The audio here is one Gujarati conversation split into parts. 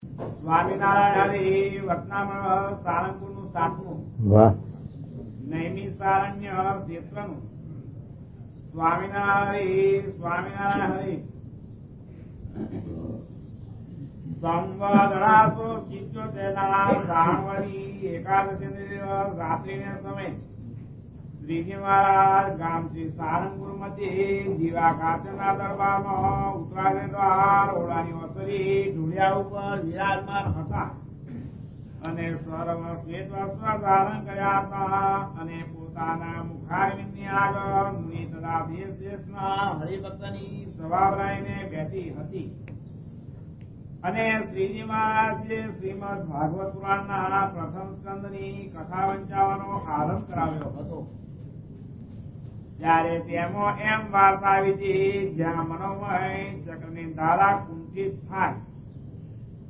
સ્વામિનારાયણ હરિ વતનામળ સારંગપુરનું 7મું વાહ નૈમિષારણ્ય ક્ષેત્રનું સ્વામિનારાયણ હરિ સંવત 1875 શ્રાવણવરી એકાદશી રાત્રિને સમય શ્રીજી મહારાજ ગામથી સારંગપુર મધ્યે જીવા કાચના દરબારમાં ઉત્તરાયણ દ્વાર ઓળાની ઓસરી ઢૂળિયા ઉપર વિરાજમાન હતા અને સર્વ શ્વેત વસ્ત્ર ધારણ કર્યા હતા અને પોતાના મુખારવિંદની આગળ મુનિ તથા દેશ દેશના હરિભક્તની સભા ભરાઈને બેઠી હતી અને શ્રીજી મહારાજે શ્રીમદ ભાગવત પુરાણના પ્રથમ સ્કંદની કથા વંચાવવાનો આરંભ કરાવ્યો હતો. ત્યારે તેમાં એમ વાર્તા આવી હતી, જ્યાં મનોમય ચક્રની ધારા કુંઠિત થાય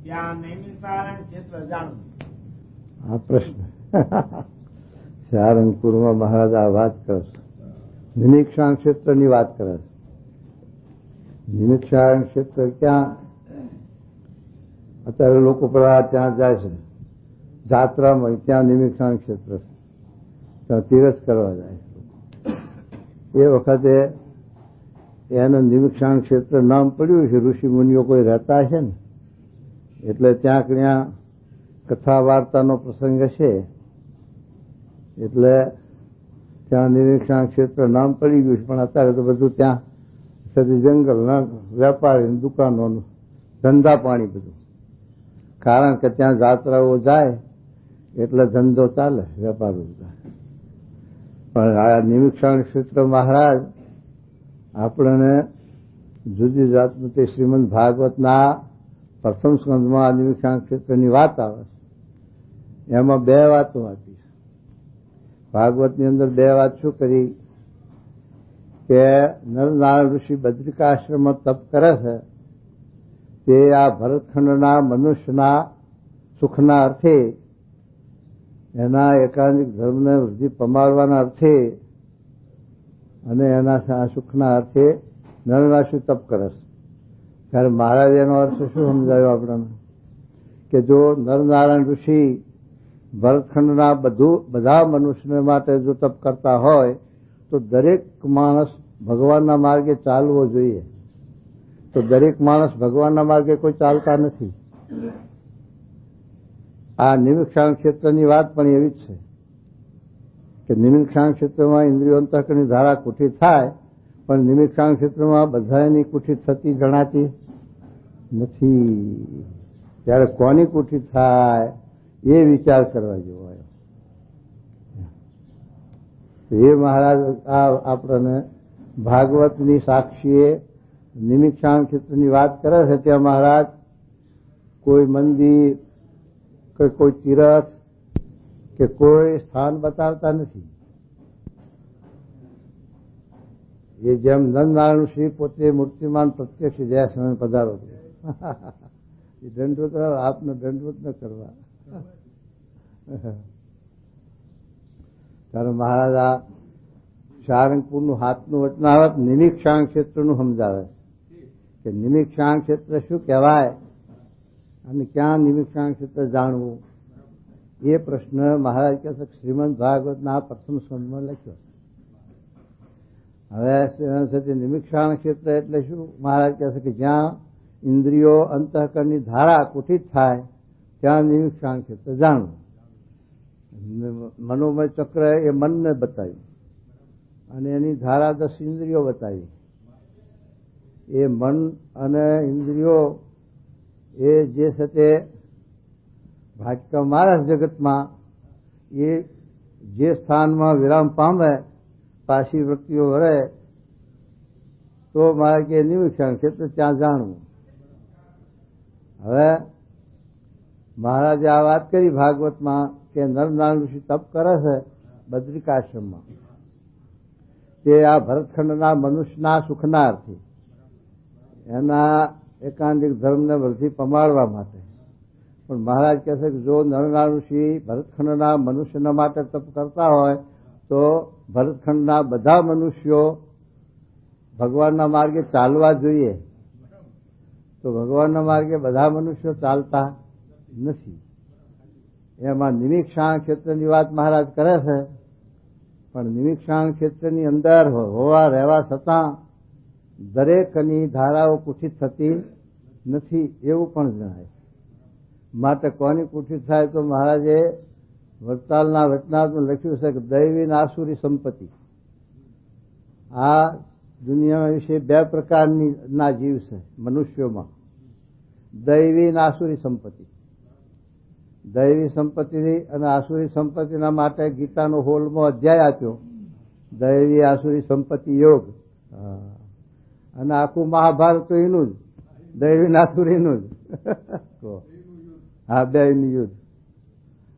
ત્યાં નૈમિષારણ્ય ક્ષેત્ર જાણવું. આ પ્રશ્ન સારંગપુરમાં મહારાજ આ વાત કરે છે. નિમિક્ષાણ ક્ષેત્રની વાત કરે છે. નિમિક્ષાણ ક્ષેત્ર ક્યાં? અત્યારે લોકો પેલા ત્યાં જાય છે જાત્રામાં, ત્યાં નિમિક્ષાણ ક્ષેત્ર છે, ત્યાં તીરથ કરવા જાય છે. એ વખતે એનું નિમિક્ષાણ ક્ષેત્ર નામ પડ્યું છે. ઋષિ મુનિઓ કોઈ રહેતા છે ને, એટલે ત્યાં કથા વાર્તાનો પ્રસંગ હશે, એટલે ત્યાં નિમિક્ષાણ ક્ષેત્ર નામ પડી ગયું છે. પણ અત્યારે તો બધું ત્યાં સદી જંગલના વેપારી દુકાનોનું ધંધા પાણી બધું, કારણ કે ત્યાં જાત્રાઓ જાય એટલે ધંધો ચાલે, વેપારો બધા. પણ આ નિમિક્ષાણ ક્ષેત્ર મહારાજ આપણને જુદી જાતનું તે શ્રીમદ ભાગવતના પ્રથમ સ્કંદમાં આ નિમિક્ષાણ ક્ષેત્રની વાત આવે છે. એમાં 2 વાતો આપી છે. ભાગવતની અંદર 2 વાત શું કરી કે નરનારાયણ ઋષિ બદ્રિકાશ્રમમાં તપ કરે છે તે આ ભરતખંડના મનુષ્યના સુખના અર્થે, એના એકાંતિક ધર્મને વૃદ્ધિ પમાડવાના અર્થે અને એના સુખના અર્થે નરનારાયણ તપ કરે છે. ત્યારે મહારાજ એનો અર્થ શું સમજાયો આપણને કે જો નરનારાયણ ઋષિ ભરતખંડના બધા મનુષ્યને માટે જો તપ કરતા હોય તો દરેક માણસ ભગવાનના માર્ગે ચાલવો જોઈએ. તો દરેક માણસ ભગવાનના માર્ગે કોઈ ચાલતા નથી. આ નિમિક્ષાણ ક્ષેત્રની વાત પણ એવી જ છે કે નિમિક્ષાણ ક્ષેત્રમાં ઇન્દ્રિયો અંતઃકરણની ધારા કુઠિત થાય, પણ નિમિક્ષાણ ક્ષેત્રમાં બધાની કુઠિત થતી જણાતી નથી. ત્યારે કોની કુઠિત થાય એ વિચાર કરવા જેવો હોય. એ મહારાજ આપણને ભાગવતની સાક્ષીએ નિમિક્ષાણ ક્ષેત્રની વાત કરે છે. ત્યાં મહારાજ કોઈ મંદિર કે કોઈ તીરથ કે કોઈ સ્થાન બતાવતા નથી. એ જેમ નરનારાયણ શ્રી પોતે મૂર્તિમાન પ્રત્યક્ષ જયા સમય પધારો છે. એ દંડવત આપને દંડવત ન કરવા. ત્યારે મહારાજ આ સારંગપુરનું 7મું વચનાવત નિમિક્ષાણ ક્ષેત્રનું સમજાવે કે નિમિક્ષાણ ક્ષેત્ર શું કહેવાય અને ક્યાં નિમિક્ષાણ ક્ષેત્ર જાણવું. એ પ્રશ્ન મહારાજ કહે છે શ્રીમદ ભાગવતના પ્રથમ સ્કંદમાં લખ્યો. હવે નિમિક્ષાણ ક્ષેત્ર એટલે શું? મહારાજ કહે છે કે જ્યાં ઇન્દ્રિયો અંતઃકરણની ધારા કુઠિત થાય ત્યાં નિમિક્ષાણ ક્ષેત્ર જાણવું. મનોમય ચક્ર એ મનને બતાવ્યું અને એની ધારા 10 ઇન્દ્રિયો બતાવી. એ મન અને ઇન્દ્રિયો એ જે છે તે ભાટકા માણસ જગતમાં એ જે સ્થાનમાં વિરામ પામે, પાછી વૃત્તિઓ વળે, તો મારે કે નિમિક્ષાણ ક્ષેત્ર ત્યાં જાણવું. હવે મહારાજે આ વાત કરી ભાગવતમાં કે નરનારાયણ ઋષિ તપ કરે છે બદ્રિકાશ્રમમાં, તે આ ભરતખંડના મનુષ્યના સુખના અર્થે, એના એકાંતિક ધર્મને વૃદ્ધિ પમાડવા માટે. પણ મહારાજ કહે છે કે જો નરનારાયણ ઋષિ ભરતખંડના મનુષ્યના માટે તપ કરતા હોય તો ભરતખંડના બધા મનુષ્યો ભગવાનના માર્ગે ચાલવા જોઈએ. તો ભગવાનના માર્ગે બધા મનુષ્યો ચાલતા નથી. એમાં નિમિક્ષાણ ક્ષેત્રની વાત મહારાજ કરે છે, પણ નિમિક્ષાણ ક્ષેત્રની અંદર હોવા રહેવા છતાં દરેકની ધારાઓ કુઠિત થતી નથી એવું પણ જણાય. માટે કોની કુઠિત થાય તો મહારાજે વરતાલના વચનામાં લખ્યું છે કે દૈવી અને આસુરી સંપત્તિ. આ દુનિયા વિશે બે પ્રકારની ના જીવ છે મનુષ્યોમાં, દૈવી અને આસુરી સંપત્તિ. દૈવી સંપત્તિ અને આસુરી સંપત્તિના માટે ગીતાનો 16મો અધ્યાય આપ્યો, દૈવી આસુરી સંપત્તિ યોગ. અને આખું મહાભારત તો એનું જ, દૈવી આસુરીનું જ. હા, બેયનું યુદ્ધ.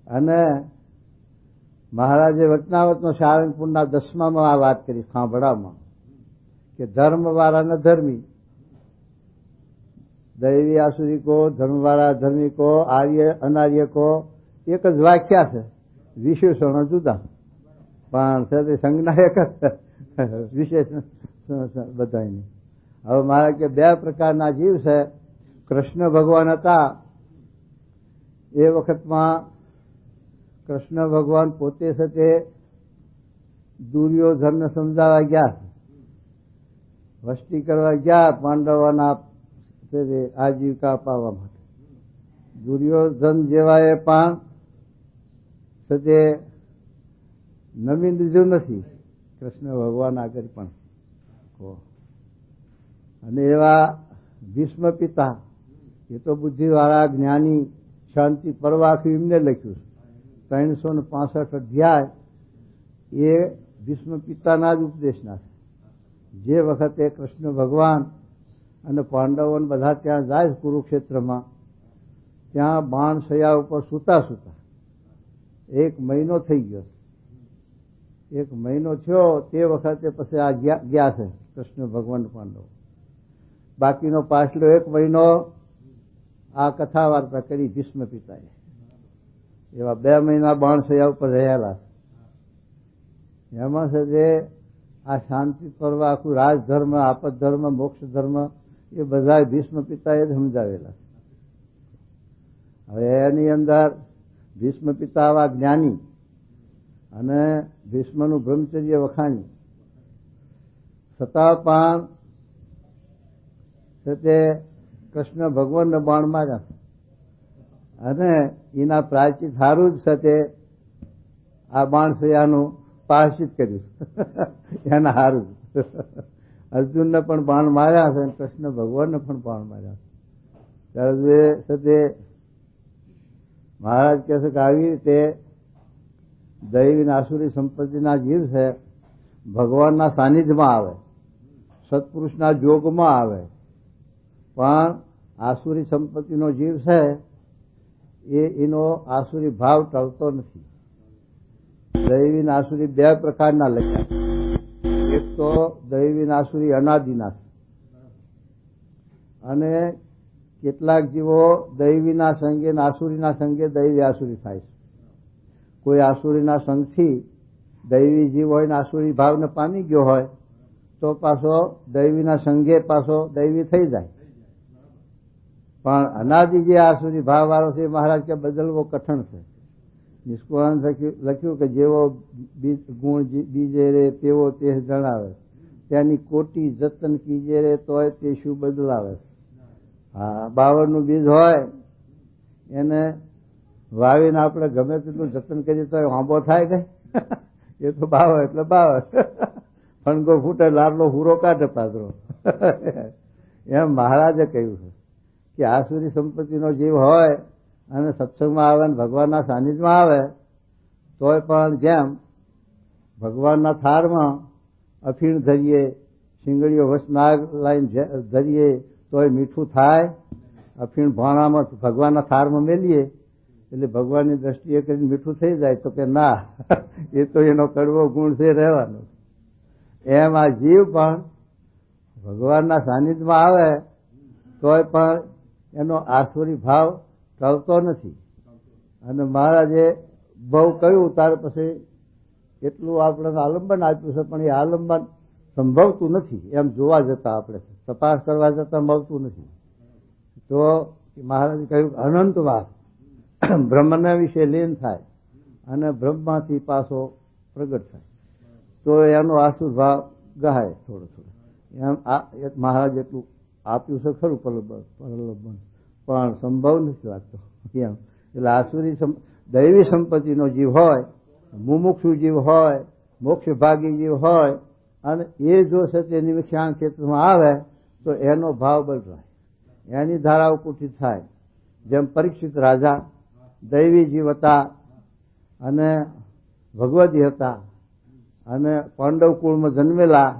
અને મહારાજે વચનાવતનો સારંગપુરના 10મામાં આ વાત કરી સાંભળામાં કે ધર્મવાળા ને ધર્મી, દૈવી આસુરી કો, ધર્મવાળા ધર્મી કો, આર્ય અનાર્ય કો એક જ વાક્યા છે, વિશેષણો જુદા પણ છે સંજ્ઞા એક જ, વિશેષણ બધાની. હવે મારા કે બે પ્રકારના જીવ છે. કૃષ્ણ ભગવાન હતા એ વખતમાં કૃષ્ણ ભગવાન પોતે છે તે દુર્યોધનને સમજાવવા ગયા, વસ્તી કરવા ગયા પાંડવોના આજીવિકા અપાવવા માટે. દુર્યોધન જેવાએ પણ છે તે નમી દીધું નથી કૃષ્ણ ભગવાન આગળ પણ. અને એવા ભીષ્મ પિતા, એ તો બુદ્ધિવાળા જ્ઞાની શાંતિ પરવાખી એમને લખ્યું 365 અધ્યાય એ ભીષ્મ પિતાના જ ઉપદેશના છે. જે વખતે કૃષ્ણ ભગવાન અને પાંડવો બધા ત્યાં જાય કુરુક્ષેત્રમાં, ત્યાં બાણશૈયા ઉપર સૂતા સૂતા 1 મહિનો થઈ ગયો. 1 મહિનો થયો તે વખતે પછી આ ગયા છે કૃષ્ણ ભગવાન પાંડવો. બાકીનો પાછલો 1 મહિનો આ કથા વાર્તા કરી ભીષ્મ પિતાએ. એવા 2 મહિના બાણશૈયા ઉપર રહેલા. એમાં છે જે આ શાંતિ પર્વ આખું રાજધર્મ, આપદ ધર્મ, મોક્ષ ધર્મ એ બધા ભીષ્મ પિતાએ જ સમજાવેલા. હવે એની અંદર ભીષ્મ પિતા આવા જ્ઞાની અને ભીષ્મનું બ્રહ્મચર્ય વખાણી છતાં પણ તે કૃષ્ણ ભગવાનને બાણ માર્યા અને એના પ્રાયચિત સારું જ છે તે આ બાણશૈયાનું પ્રાયશ્ચિત કર્યું એના સારું જ. અર્જુનને પણ બાણ માર્યા છે અને કૃષ્ણ ભગવાનને પણ બાણ માર્યા છે. ત્યારે તે મહારાજ કહે છે કે આવી રીતે દૈવી આસુરી સંપત્તિના જીવ છે ભગવાનના સાનિધ્યમાં આવે, સત્પુરુષના જોગમાં આવે, પણ આસુરી સંપત્તિનો જીવ છે એનો આસુરી ભાવ ટળતો નથી. દૈવી આસુરી 2 પ્રકારના લખ્યા. એક તો દૈવી આસુરી અનાદિના છે અને કેટલાક જીવો દૈવીના સંગે આસુરીના સંગે દૈવી આસુરી થાય છે. કોઈ આસુરીના સંગથી દૈવી જીવ હોય ને આસુરી ભાવને પામી ગયો હોય તો પાછો દૈવીના સંગે પાછો દૈવી થઈ જાય. પણ અનાદિ જે આસુરી ભાવ વાળો છે મહારાજ કે બદલવો કઠણ છે. નિષ્કુળાન લખ્યું કે જેવો ગુણ બીજે રે તેવો તે જણાવે, તેની કોટી જતન કીજે રે તોય તે શું બદલાવે. હા, બાવળનું બીજ હોય એને વાવીને આપણે ગમે તેટલું જતન કરીએ તો આંબો થાય કઈ? એ તો બાવળ એટલે બાવળ, ફણગો ફૂટે લાડલો હુરો કાઢે પાત્રો. એમ મહારાજે કહ્યું છે કે આસુરી સંપત્તિનો જીવ હોય અને સત્સંગમાં આવે ને ભગવાનના સાનિધ્યમાં આવે તોય પણ જેમ ભગવાનના થાળમાં અફીણ ધરીએ, શિંગડીઓ વસ નાગ લાઈન ધરીએ તોય મીઠું થાય, અફીણ ભાણામાં ભગવાનના થાળમાં મેલીએ એટલે ભગવાનની દ્રષ્ટિએ કરીને મીઠું થઈ જાય તો કે ના, એ તો એનો કડવો ગુણ છે રહેવાનો. એમ આ જીવ પણ ભગવાનના સાનિધ્યમાં આવે તોય પણ એનો આસુરી ભાવ ટળતો નથી. અને મહારાજે બહુ કહ્યું ત્યાર પછી એટલું આપણે આલંબન આપ્યું છે, પણ એ આલંબન સંભવતું નથી. એમ જોવા જતા આપણે તપાસ કરવા જતા મળતું નથી. તો મહારાજે કહ્યું અનંતવાસ બ્રહ્મના વિશે લીન થાય અને બ્રહ્મમાંથી પાછો પ્રગટ થાય તો એનો આસુરભાવ ગહાય થોડો થોડો એમ મહારાજ એટલું આપ્યું છે ખરું પ્રલોભન પણ સંભવ નથી લાગતો એમ. એટલે આસુરી દૈવી સંપત્તિનો જીવ હોય, મુમુક્ષુ જીવ હોય, મોક્ષ ભાગી જીવ હોય અને એ જો છે તે નિમિક્ષાણ ક્ષેત્રમાં આવે તો એનો ભાવ બદલાય, એની ધારાઓ કુઠિત થાય. જેમ પરીક્ષિત રાજા દૈવી જીવ હતા અને ભગવદી હતા અને પાંડવ કુળમાં જન્મેલા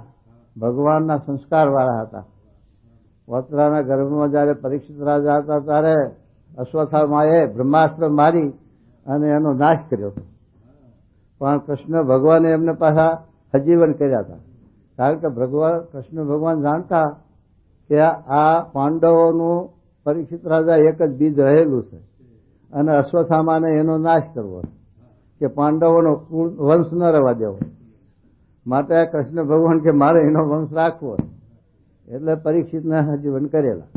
ભગવાનના સંસ્કારવાળા હતા. વત્રાના ગર્ભમાં જયારે પરીક્ષિત રાજા હતા ત્યારે અશ્વત્થામાએ બ્રહ્માસ્ત્ર મારી અને એનો નાશ કર્યો હતો. પણ કૃષ્ણ ભગવાને એમને પાછા સજીવન કર્યા હતા. કારણ કે કૃષ્ણ ભગવાન જાણતા કે આ પાંડવોનું પરીક્ષિત રાજા એક જ બીજ રહેલું છે અને અશ્વત્થામાને એનો નાશ કરવો કે પાંડવોનો વંશ ન રહેવા દેવો માટે કૃષ્ણ ભગવાન કે મારે એનો વંશ રાખવો એટલે પરીક્ષિતને સજીવન કરેલા.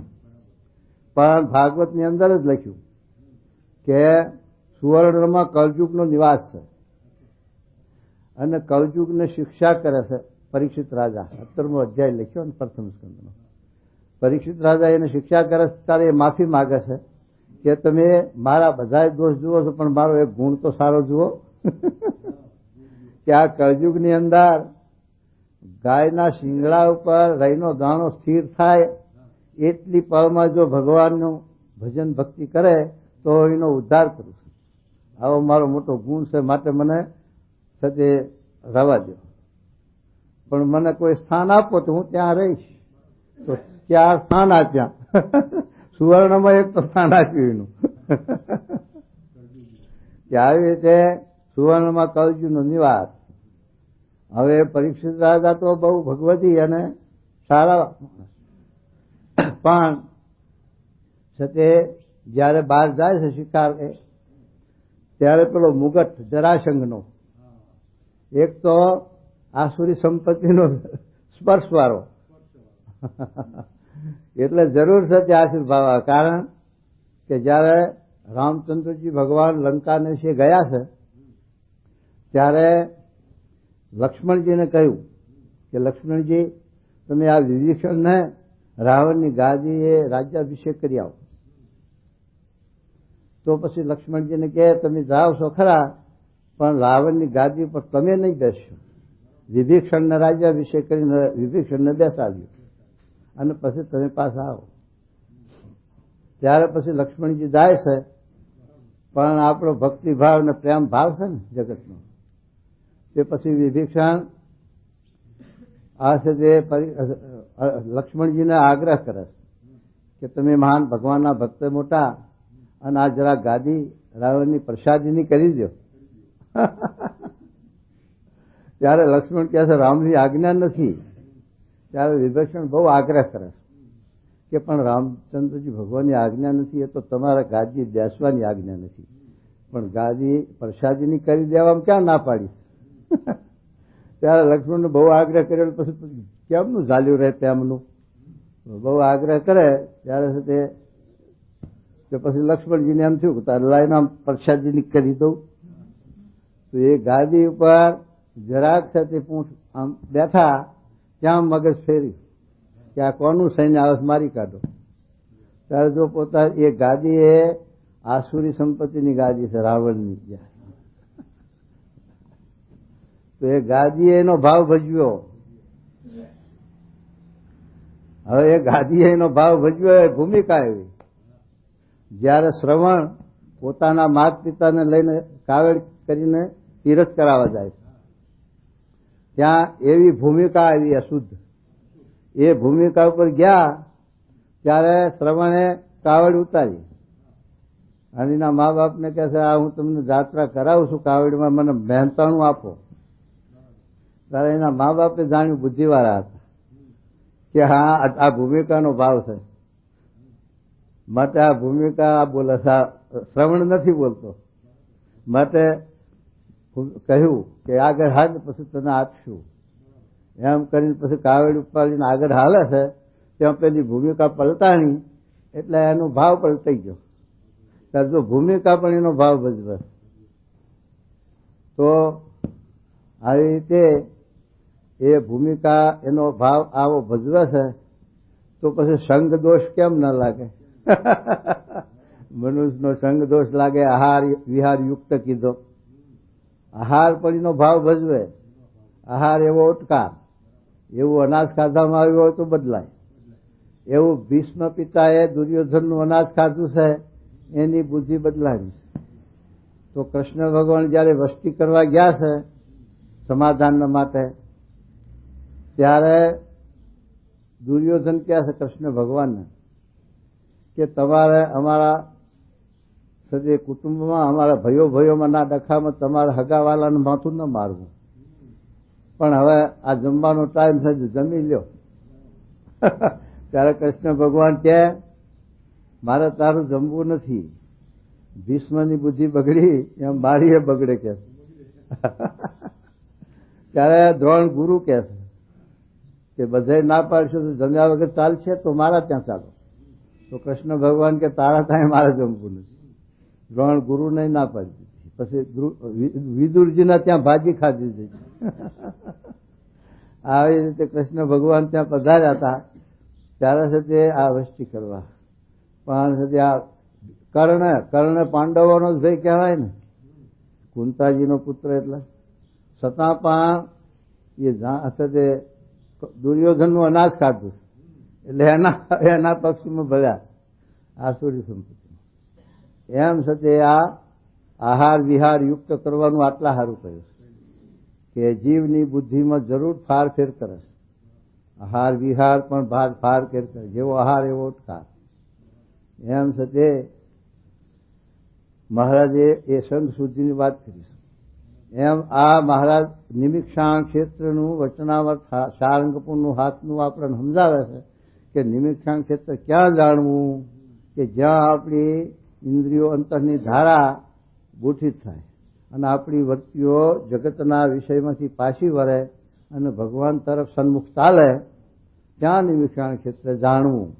પણ ભાગવતની અંદર જ લખ્યું કે સુવર્ણમાં કળજુગનો નિવાસ છે અને કળજુગને શિક્ષા કરે છે પરીક્ષિત રાજા. 17મો અધ્યાય લખ્યો ને પ્રથમ સ્કંદનો. પરીક્ષિત રાજા એને શિક્ષા કરે ત્યારે એ માફી માગે છે કે તમે મારા બધા દોષ જુઓ છો પણ મારો એક ગુણ તો સારો જુઓ કે આ કળજુગની અંદર ગાયના શિંગડા ઉપર રહીનો દાણો સ્થિર થાય એટલી પળમાં જો ભગવાનનું ભજન ભક્તિ કરે તો એનો ઉદ્ધાર કરું છું. આવો મારો મોટો ગુણ છે માટે મને સાથે રવા દો, પણ મને કોઈ સ્થાન આપો તો હું ત્યાં રહીશ. તો 4 સ્થાન આપ્યા સુવર્ણમાં એક તો સ્થાન આપ્યું એનું કે આવી રીતે સુવર્ણમાં કળજુગનો નિવાસ. હવે પરીક્ષિત રાજા તો બહુ ભગવતી અને સારા પણ છતે જયારે બહાર જાય છે શિકાર ત્યારે પેલો મુગટ જરાસંઘનો એક તો આસુરી સંપત્તિનો સ્પર્શવાળો એટલે જરૂર છે તે આશીર્ભાવ. કારણ કે જયારે રામચંદ્રજી ભગવાન લંકાને વિશે ગયા છે ત્યારે લક્ષ્મણજીને કહ્યું કે લક્ષ્મણજી તમે આ વિભીષણને રાવણની ગાદીએ રાજ્યાભિષેક કરી આવો. તો પછી લક્ષ્મણજીને કહે તમે જાઓ છો ખરા પણ રાવણની ગાદી પર તમે નહીં બેસશો. વિભીષણને રાજ્યાભિષેક કરીને વિભીષણને બેસાડ્યું અને પછી તમે પાછા આવો. ત્યારે પછી લક્ષ્મણજી જાય છે પણ આપણો ભક્તિભાવ ને પ્રેમ ભાવ છે ને જગતનો તે પછી વિભીષણ આ છે તે લક્ષ્મણજીને આગ્રહ કરે કે તમે મહાન ભગવાનના ભક્ત મોટા અને આ જરા ગાદી રાવણની પ્રસાદીની કરી દો. ત્યારે લક્ષ્મણ કહે છે રામની આજ્ઞા નથી. ત્યારે વિભીષણ બહુ આગ્રહ કરે કે પણ રામચંદ્રજી ભગવાનની આજ્ઞા નથી, એ તો તમારા ગાદી બેસવાની આજ્ઞા નથી, પણ ગાદી પ્રસાદીની કરી દેવામાં ક્યાં ના પાડી. ત્યારે લક્ષ્મણને બહુ આગ્રહ કર્યો પછી કેમનું ઝાલ્યું રહે તેમનું બહુ આગ્રહ કરે ત્યારે તે પછી લક્ષ્મણજીને એમ થયું કે તારે લાઈને આમ પ્રસાદીની કરી દઉં. તો એ ગાદી ઉપર જરાક સાથે પૂંછ આમ બેઠા ત્યાં મગજ ફેરી કે આ કોનું સૈન્ય આવે મારી કાઢો. ત્યારે જો પોતા એ ગાદી એ આસુરી સંપત્તિની ગાદી છે રાવણની. તો એ ગાદીએ એનો ભાવ ભજવ્યો. હવે એ ગાદીએ એનો ભાવ ભજવ્યો એ ભૂમિકા એવી જયારે શ્રવણ પોતાના માતા પિતાને લઈને કાવડ કરીને તીરથ કરાવવા જાય ત્યાં એવી ભૂમિકા આવી અશુદ્ધ. એ ભૂમિકા ઉપર ગયા ત્યારે શ્રવણે કાવડ ઉતારી અને એના મા બાપને કહે છે આ હું તમને જાત્રા કરાવું છું કાવડમાં મને મહેનતાણું આપો. ત્યારે એના મા બાપે જાણ્યું બુદ્ધિવાળા હતા કે હા આ ભૂમિકાનો ભાવ છે માટે આ ભૂમિકા બોલે શ્રવણ નથી બોલતો માટે કહ્યું કે આગળ હાલ પછી તને આપશું એમ કરીને પછી કાવડ ઉપાડીને આગળ હાલે છે ત્યાં પેલી ભૂમિકા પલટાણી એટલે એનો ભાવ પલટાઈ ગયો. ત્યારે જો ભૂમિકા પણ એનો ભાવ ભજવે તો આવી રીતે એ ભૂમિકા એનો ભાવ આવો ભજવે છે તો પછી સંગ દોષ કેમ ન લાગે? મનુષ્યનો સંગ દોષ લાગે. આહાર વિહાર યુક્ત કીધો. આહાર પણ એનો ભાવ ભજવે. આહાર એવો ઓટકાર, એવું અનાજ ખાધામાં આવ્યું હોય તો બદલાય. એવું ભીષ્મ પિતાએ દુર્યોધનનું અનાજ ખાધું છે એની બુદ્ધિ બદલાવી. તો કૃષ્ણ ભગવાન જયારે વસ્તી કરવા ગયા છે સમાધાન માટે, ત્યારે દુર્યોધન કહે છે કૃષ્ણ ભગવાનને કે તમારે અમારા સજે કુટુંબમાં અમારા ભયોમાં ના ડખામાં તમારા હગાવાલાનું માથું ન મારવું, પણ હવે આ જમવાનો ટાઈમ છે જમી લ્યો. ત્યારે કૃષ્ણ ભગવાન કહે મારે તારું જમવું નથી. ભીષ્મની બુદ્ધિ બગડી એમ મારી બગડે કે. ત્યારે દ્રોણ ગુરુ કહે છે કે બધે ના પાડશો તો જમ્યા વગર ચાલશે તો મારા ત્યાં ચાલો. તો કૃષ્ણ ભગવાન કે તારા ત્યાં મારે જમવું નથી. દ્રોણ ગુરુને ના પાડી દીધી. પછી વિદુરજીના ત્યાં ભાજી ખાધી દીધી. આવી રીતે કૃષ્ણ ભગવાન ત્યાં પધાર્યા હતા. ત્યારે છે તે આ વસ્તી કરવા. પણ છે તે આ કર્ણ પાંડવોનો જ ભાઈ કહેવાય ને, કુંતાજીનો પુત્ર. એટલે છતાં પણ એ તે દુર્યોધનનું અનાજ ખાધું એટલે એના પક્ષમાં ભર્યા આસુરી સંપત્તિ. એમ છે તે આ આહાર વિહાર યુક્ત કરવાનું આટલા સારું કહ્યું કે જીવની બુદ્ધિમાં જરૂર ફારફેર કરે. આહાર વિહાર પણ ફારફેર કરે. જેવો આહાર એવો ઉઠકાર. એમ છે તે મહારાજે એ સંઘ શુદ્ધિની વાત કરી. એમ આ મહારાજ નિમિક્ષાણ ક્ષેત્રનું વચનાવર સારંગપુરનું હાથનું આપણને સમજાવે છે કે નિમિક્ષાણ ક્ષેત્ર ક્યાં જાણવું કે જ્યાં આપણી ઇન્દ્રિયો અંતરની ધારા ગોઠિત થાય અને આપણી વૃત્તિઓ જગતના વિષયમાંથી પાછી વળે અને ભગવાન તરફ સન્મુખ ચાલે, ત્યાં નિમિક્ષાણ ક્ષેત્ર જાણવું.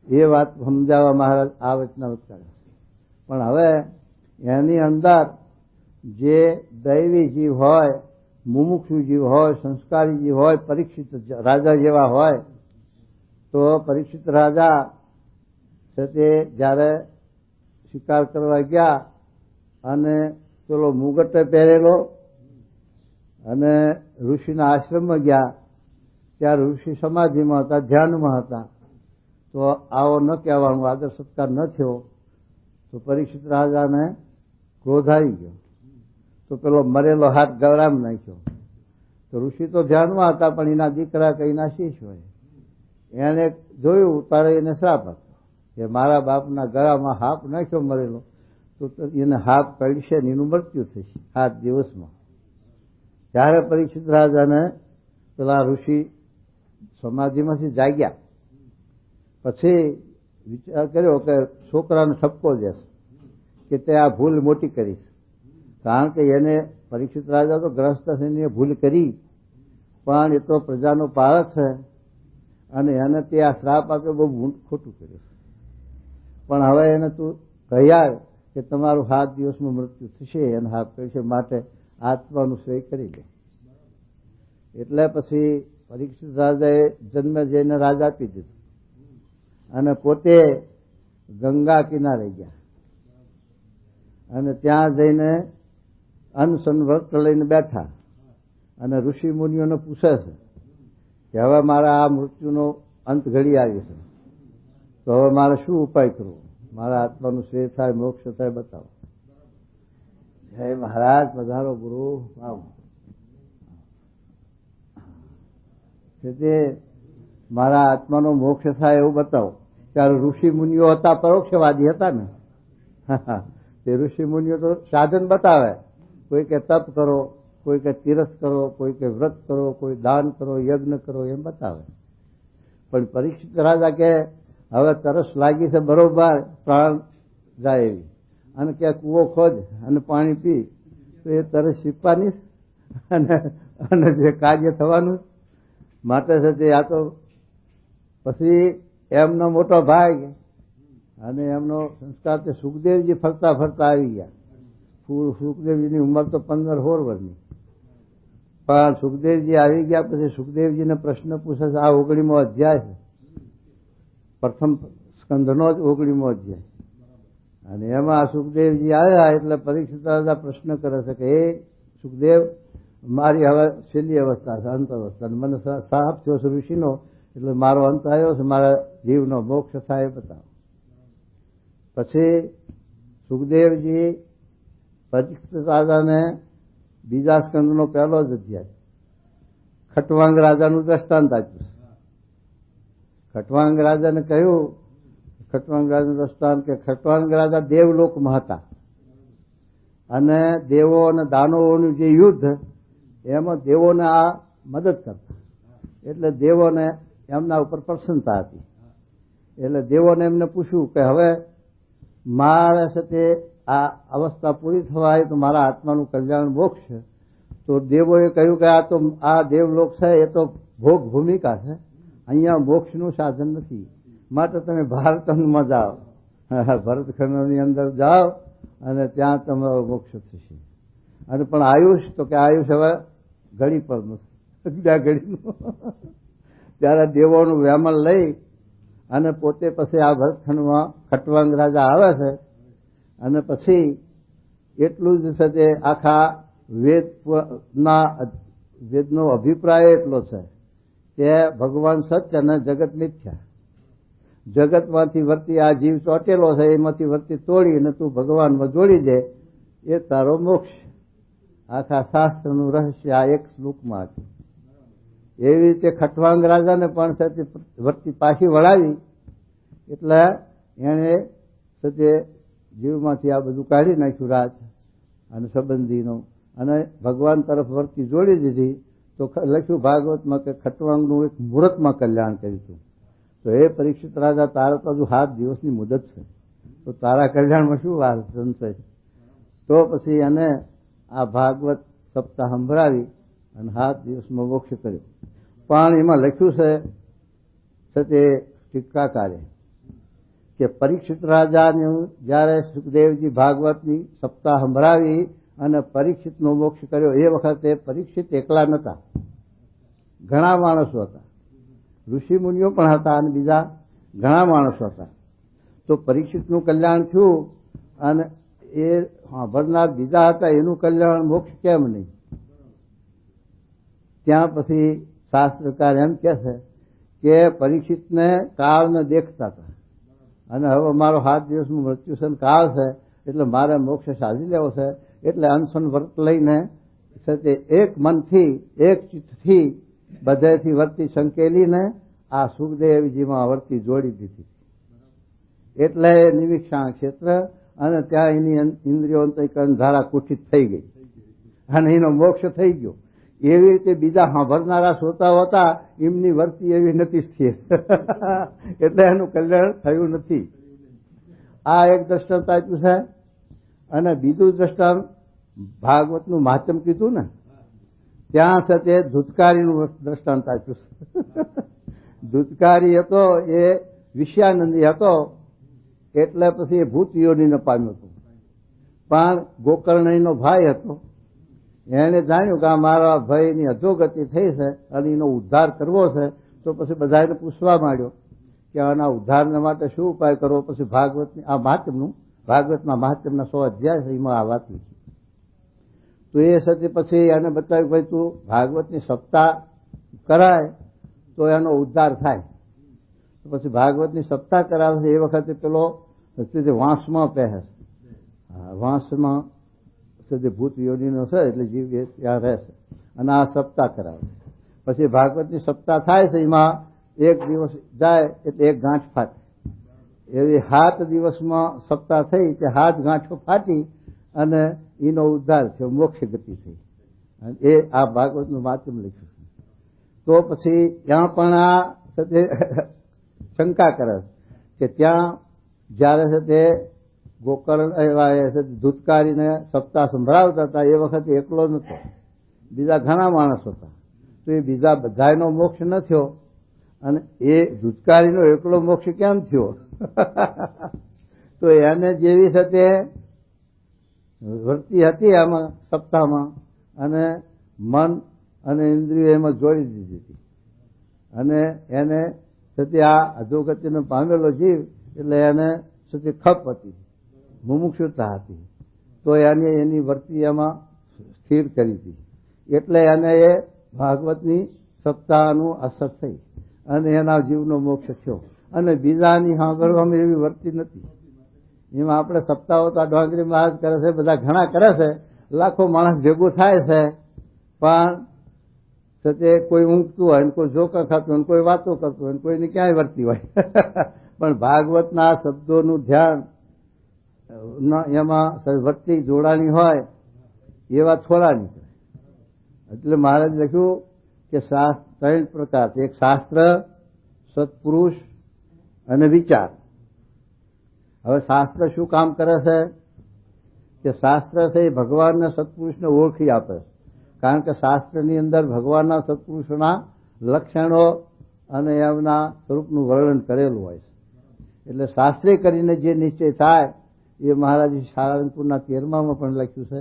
એ વાત સમજાવવા મહારાજ આ વચનાવત કરે. પણ હવે એની અંદર જે દૈવી જીવ હોય, મુમુક્ષુ જીવ હોય, સંસ્કારી જીવ હોય, પરીક્ષિત રાજા જેવા હોય, તો પરીક્ષિત રાજા છે તે જ્યારે શિકાર કરવા ગયા અને પેલો મુગટ પહેરેલો અને ઋષિના આશ્રમમાં ગયા, ત્યારે ઋષિ સમાધિમાં હતા, ધ્યાનમાં હતા. તો આવો ન કહેવાનું, આદર સત્કાર ન થયો તો પરીક્ષિત રાજાને ક્રોધ આવી ગયો. તો પેલો મરેલો હાથ ગળામાં નાખ્યો. તો ઋષિ તો ધ્યાનમાં હતા, પણ એના દીકરા કે એના શિષ્ય હોય, એને જોયું તારે એને શ્રાપ હતો કે મારા બાપના ગળામાં હાપ નાખ્યો મરેલો તો એને હાપ કડશે ને એનું મૃત્યુ થશે 7 દિવસમાં. ત્યારે પરીક્ષિત રાજાને પેલા ઋષિ સમાધિમાંથી જાગ્યા. પછી વિચાર કર્યો કે છોકરાને ઠપકો દેશે કે તે આ ભૂલ મોટી કરીશ. કારણ કે એને પરીક્ષિત રાજા તો ગ્રસ્ત થઈને ભૂલ કરી, પણ એ તો પ્રજાનો પારક છે અને એને તે આ શ્રાપ આપ્યો બહુ ખોટું કર્યું. પણ હવે એને તું કહ્યા કે તમારું 7 દિવસમાં મૃત્યુ થશે અને હાથ કરશે, માટે આત્માનું શ્રેય કરી લે. એટલે પછી પરીક્ષિત રાજાએ જન્મે જઈને રાજ આપી દીધું અને પોતે ગંગા કિનારે ગયા અને ત્યાં જઈને અનશન વ્રત લઈને બેઠા અને ઋષિ મુનિઓને પૂછે છે કે હવે મારા આ મૃત્યુનો અંત ઘડી આવી છે, તો હવે મારે શું ઉપાય કરવો, મારા આત્માનું શ્રેય થાય, મોક્ષ થાય, બતાવો. જય મહારાજ, પધારો ગુરુ. આવો તે મારા આત્માનો મોક્ષ થાય એવું બતાવો. ત્યારે ઋષિ મુનિઓ હતા, પરોક્ષવાદી હતા ને, તે ઋષિ મુનિઓ તો સાધન બતાવે. કોઈ કે તપ કરો, કોઈ કે તીરથ કરો, કોઈ કે વ્રત કરો, કોઈ દાન કરો, યજ્ઞ કરો, એમ બતાવે. પણ પરીક્ષિત રાજા કે હવે તરસ લાગી છે બરોબર, પ્રાણ જાય એવી, અને કે કૂવો ખોદ અને પાણી પી, તો એ તરસ છીપવાની અને જે કાર્ય થવાનું. માટે છે તે આ તો પછી એમનો મોટો ભાઈ અને એમનો સંસ્કાર તે સુખદેવજી ફરતા ફરતા આવી ગયા. સુખદેવજીની ઉંમર તો 15-16 વર્ષની. પણ સુખદેવજી આવી ગયા પછી સુખદેવજીને પ્રશ્ન પૂછે છે. આ 19મો અધ્યાય છે, પ્રથમ સ્કંધનો જ 19મો અધ્યાય. અને એમાં સુખદેવજી આવ્યા એટલે પરીક્ષિત રાજા પ્રશ્ન કરે છે કે એ સુખદેવ, મારી હવે છેલ્લી અવસ્થા છે, અંત અવસ્થા, મને સાપ થયો છે ઋષિનો, એટલે મારો અંત આવ્યો છે, મારા જીવનો મોક્ષ થાય એ બતાવો. પછી સુખદેવજી પરીક્ષિત રાજાને બીજા સ્કંદનો પહેલો જ અધ્યાય ખટવાંગ રાજાનું દ્રષ્ટાંત આપ્યું. ખટવાંગ રાજાને કહ્યું, ખટવાંગ રાજાનું દ્રષ્ટાંત કે ખટવાંગ રાજા દેવલોકમાં હતા અને દેવો અને દાનવોનું જે યુદ્ધ એમાં દેવોને આ મદદ કરતા, એટલે દેવોને એમના ઉપર પ્રસન્નતા હતી. એટલે દેવોને એમને પૂછ્યું કે હવે મારા સાથે આ અવસ્થા પૂરી થવાય તો મારા આત્માનું કલ્યાણ મોક્ષ છે. તો દેવોએ કહ્યું કે આ દેવલોક છે એ તો ભોગ ભૂમિકા છે, અહીંયા મોક્ષનું સાધન નથી, માટે તમે ભારતમાં જાઓ, ભરતખંડની અંદર જાઓ અને ત્યાં તમારો મોક્ષ થશે. અને પણ આયુષ, તો કે આયુષ હવે ઘડી પર નથી, ઘડીનું. ત્યારે દેવોનું વેમલ લઈ અને પોતે પછી આ ભરતખંડમાં ખટવાંગ રાજા આવે છે. અને પછી એટલું જ છે તે આખા વેદનો અભિપ્રાય એટલો છે કે ભગવાન સત્ય અને જગત મિથ્યા. જગતમાંથી વર્તી આ જીવ ચોટેલો છે, એમાંથી વર્તી તોડી અને તું ભગવાનમાં જોડી દે, એ તારો મોક્ષ. આખા શાસ્ત્રનું રહસ્ય આ એક શ્લોકમાં હતું. એવી રીતે ખટવાંગ રાજાને પણ સત્ય વર્તી પાછી વળાવી, એટલે એને સત્ય જીવમાંથી આ બધું કાઢી નાખ્યું, રાજ અને સંબંધીનો, અને ભગવાન તરફ વર્તી જોડી દીધી. તો લખ્યું ભાગવતમાં કે ખટવાંગનું એક મુહૂર્તમાં કલ્યાણ કર્યું હતું. તો એ પરીક્ષિત રાજા, તારા તો હજુ 7 દિવસની મુદત છે, તો તારા કલ્યાણમાં શું વાર સંશય. તો પછી એને આ ભાગવત સપ્તાહ સંભળાવી અને 7 દિવસમાં મોક્ષ કર્યો. પણ એમાં લખ્યું છે તે ટીકાકારે કે પરીક્ષિત રાજાને જ્યારે સુખદેવજી ભાગવતની સપ્તાહ સંભળાવી અને પરીક્ષિતનો મોક્ષ કર્યો, એ વખતે પરીક્ષિત એકલા નહોતા, ઘણા માણસો હતા, ઋષિ મુનિઓ પણ હતા અને બીજા ઘણા માણસો હતા. તો પરીક્ષિતનું કલ્યાણ થયું અને એ સાંભળનાર બીજા હતા, એનું કલ્યાણ મોક્ષ કેમ નહીં? ત્યાં પછી શાસ્ત્રકાર એમ કહે છે કે પરીક્ષિતને કાળને દેખતા હતા અને હવે મારો 7 દિવસનું મૃત્યુસન કાળ છે, એટલે મારે મોક્ષ સાધી લેવો છે. એટલે અનશન વ્રત લઈને તે એક મનથી, એક ચિત્તથી બધેથી વર્તી સંકેલીને આ સુખદેવજીમાં વર્તી જોડી દીધી. એટલે નિરીક્ષણ ક્ષેત્ર અને ત્યાં એની ઇન્દ્રિયો અંતઃકરણ ધારા કુઠિત થઈ ગઈ અને એનો મોક્ષ થઈ ગયો. એવી રીતે બીજા સાંભળનારા શ્રોતાઓ હતા, એમની વર્તી એવી નથી સ્થિર, એટલે એનું કલ્યાણ થયું નથી. આ એક દ્રષ્ટાંત આપ્યું છે. અને બીજું દ્રષ્ટાંત ભાગવતનું મહાત્મ્ય કીધું ને, ત્યાં છે તે ધૂતકારીનું દ્રષ્ટાંત આપ્યું છે. ધૂતકારી હતો એ વિષયાનંદી હતો, એટલે પછી એ ભૂત યોનીને પામ્યો હતો. પણ ગોકર્ણનો ભાઈ હતો, એને જાણ્યું કે આ મારા ભાઈની અધોગતિ થઈ છે અને એનો ઉદ્ધાર કરવો છે. તો પછી બધાને પૂછવા માંડ્યો કે આના ઉદ્ધારને માટે શું ઉપાય કરવો. પછી ભાગવતની આ મહાત્મ્યનું, ભાગવતના મહાત્મ્યના 100 અધ્યાય છે, એમાં આ વાત લીધી. તો એ સાથે પછી એને બતાવ્યું, ભાઈ તું ભાગવતની સપ્તાહ કરાય તો એનો ઉદ્ધાર થાય. તો પછી ભાગવતની સપ્તાહ કરાવે, એ વખતે પેલો વાંસમાં પહેરે, વાંસમાં ભૂત યોનીનો છે, એટલે જીવ ત્યાં રહેશે અને આ સપ્તાહ કરાવે. પછી ભાગવતની સપ્તાહ થાય છે, એમાં એક દિવસ જાય એટલે એક ગાંઠ ફાટે. એવી 7 દિવસમાં સપ્તાહ થઈ કે 7 ગાંઠો ફાટી અને એનો ઉદ્ધાર થયો, મોક્ષ ગતિ થઈ. અને એ આ ભાગવતનું માધ્યમ લખ્યું છે. તો પછી ત્યાં પણ આ શંકા કરે કે ત્યાં જ્યારે છે તે ગોકર્ણ ધૂતકારીને સપ્તાહ સંભળાવતા હતા, એ વખતે એકલો નહોતો, બીજા ઘણા માણસ હતા. તો એ બીજા બધાનો મોક્ષ ન થયો અને એ ધુતકારીનો એકલો મોક્ષ કેમ થયો? તો એને જેવી સાથે વૃત્તિ હતી આમાં સપ્તાહમાં, અને મન અને ઇન્દ્રિયો એમાં જોડી દીધી હતી, અને એને સતી આ અધોગતિનો પામેલો જીવ એટલે એને સતી ખપ હતી, મુમુક્ષુતા હતી, તો એને એની વૃત્તિ એમાં સ્થિર કરી હતી, એટલે એને એ ભાગવતની સપ્તાહનું અસર થઈ અને એના જીવનો મોક્ષ થયો. અને બીજાની સાંભળવામાં એવી વૃત્તિ નથી. એમાં આપણે સપ્તાહો તો ઢોંગરી મહારાજ કરે છે, બધા ઘણા કરે છે, લાખો માણસ ભેગું થાય છે, પણ તે કોઈ ઊંઘતું હોય, કોઈ જોકા ખાતું હોય, કોઈ વાતો કરતું હોય, કોઈની ક્યાંય વર્તી હોય. પણ ભાગવતના શબ્દોનું ધ્યાન એમાં વૃત્તિ જોડાણી હોય એવા થોડા નીકળે. એટલે મહારાજ લખ્યું કે ત્રણ પ્રકાર છે, એક શાસ્ત્ર, સત્પુરુષ અને વિચાર. હવે શાસ્ત્ર શું કામ કરે છે કે શાસ્ત્ર છે એ ભગવાનના સત્પુરુષને ઓળખી આપે, કારણ કે શાસ્ત્રની અંદર ભગવાનના સત્પુરુષના લક્ષણો અને એમના સ્વરૂપનું વર્ણન કરેલું હોય છે. એટલે શાસ્ત્રે કરીને જે નિશ્ચય થાય એ મહારાજ સારંગપુરના 13માં પણ લખ્યું છે,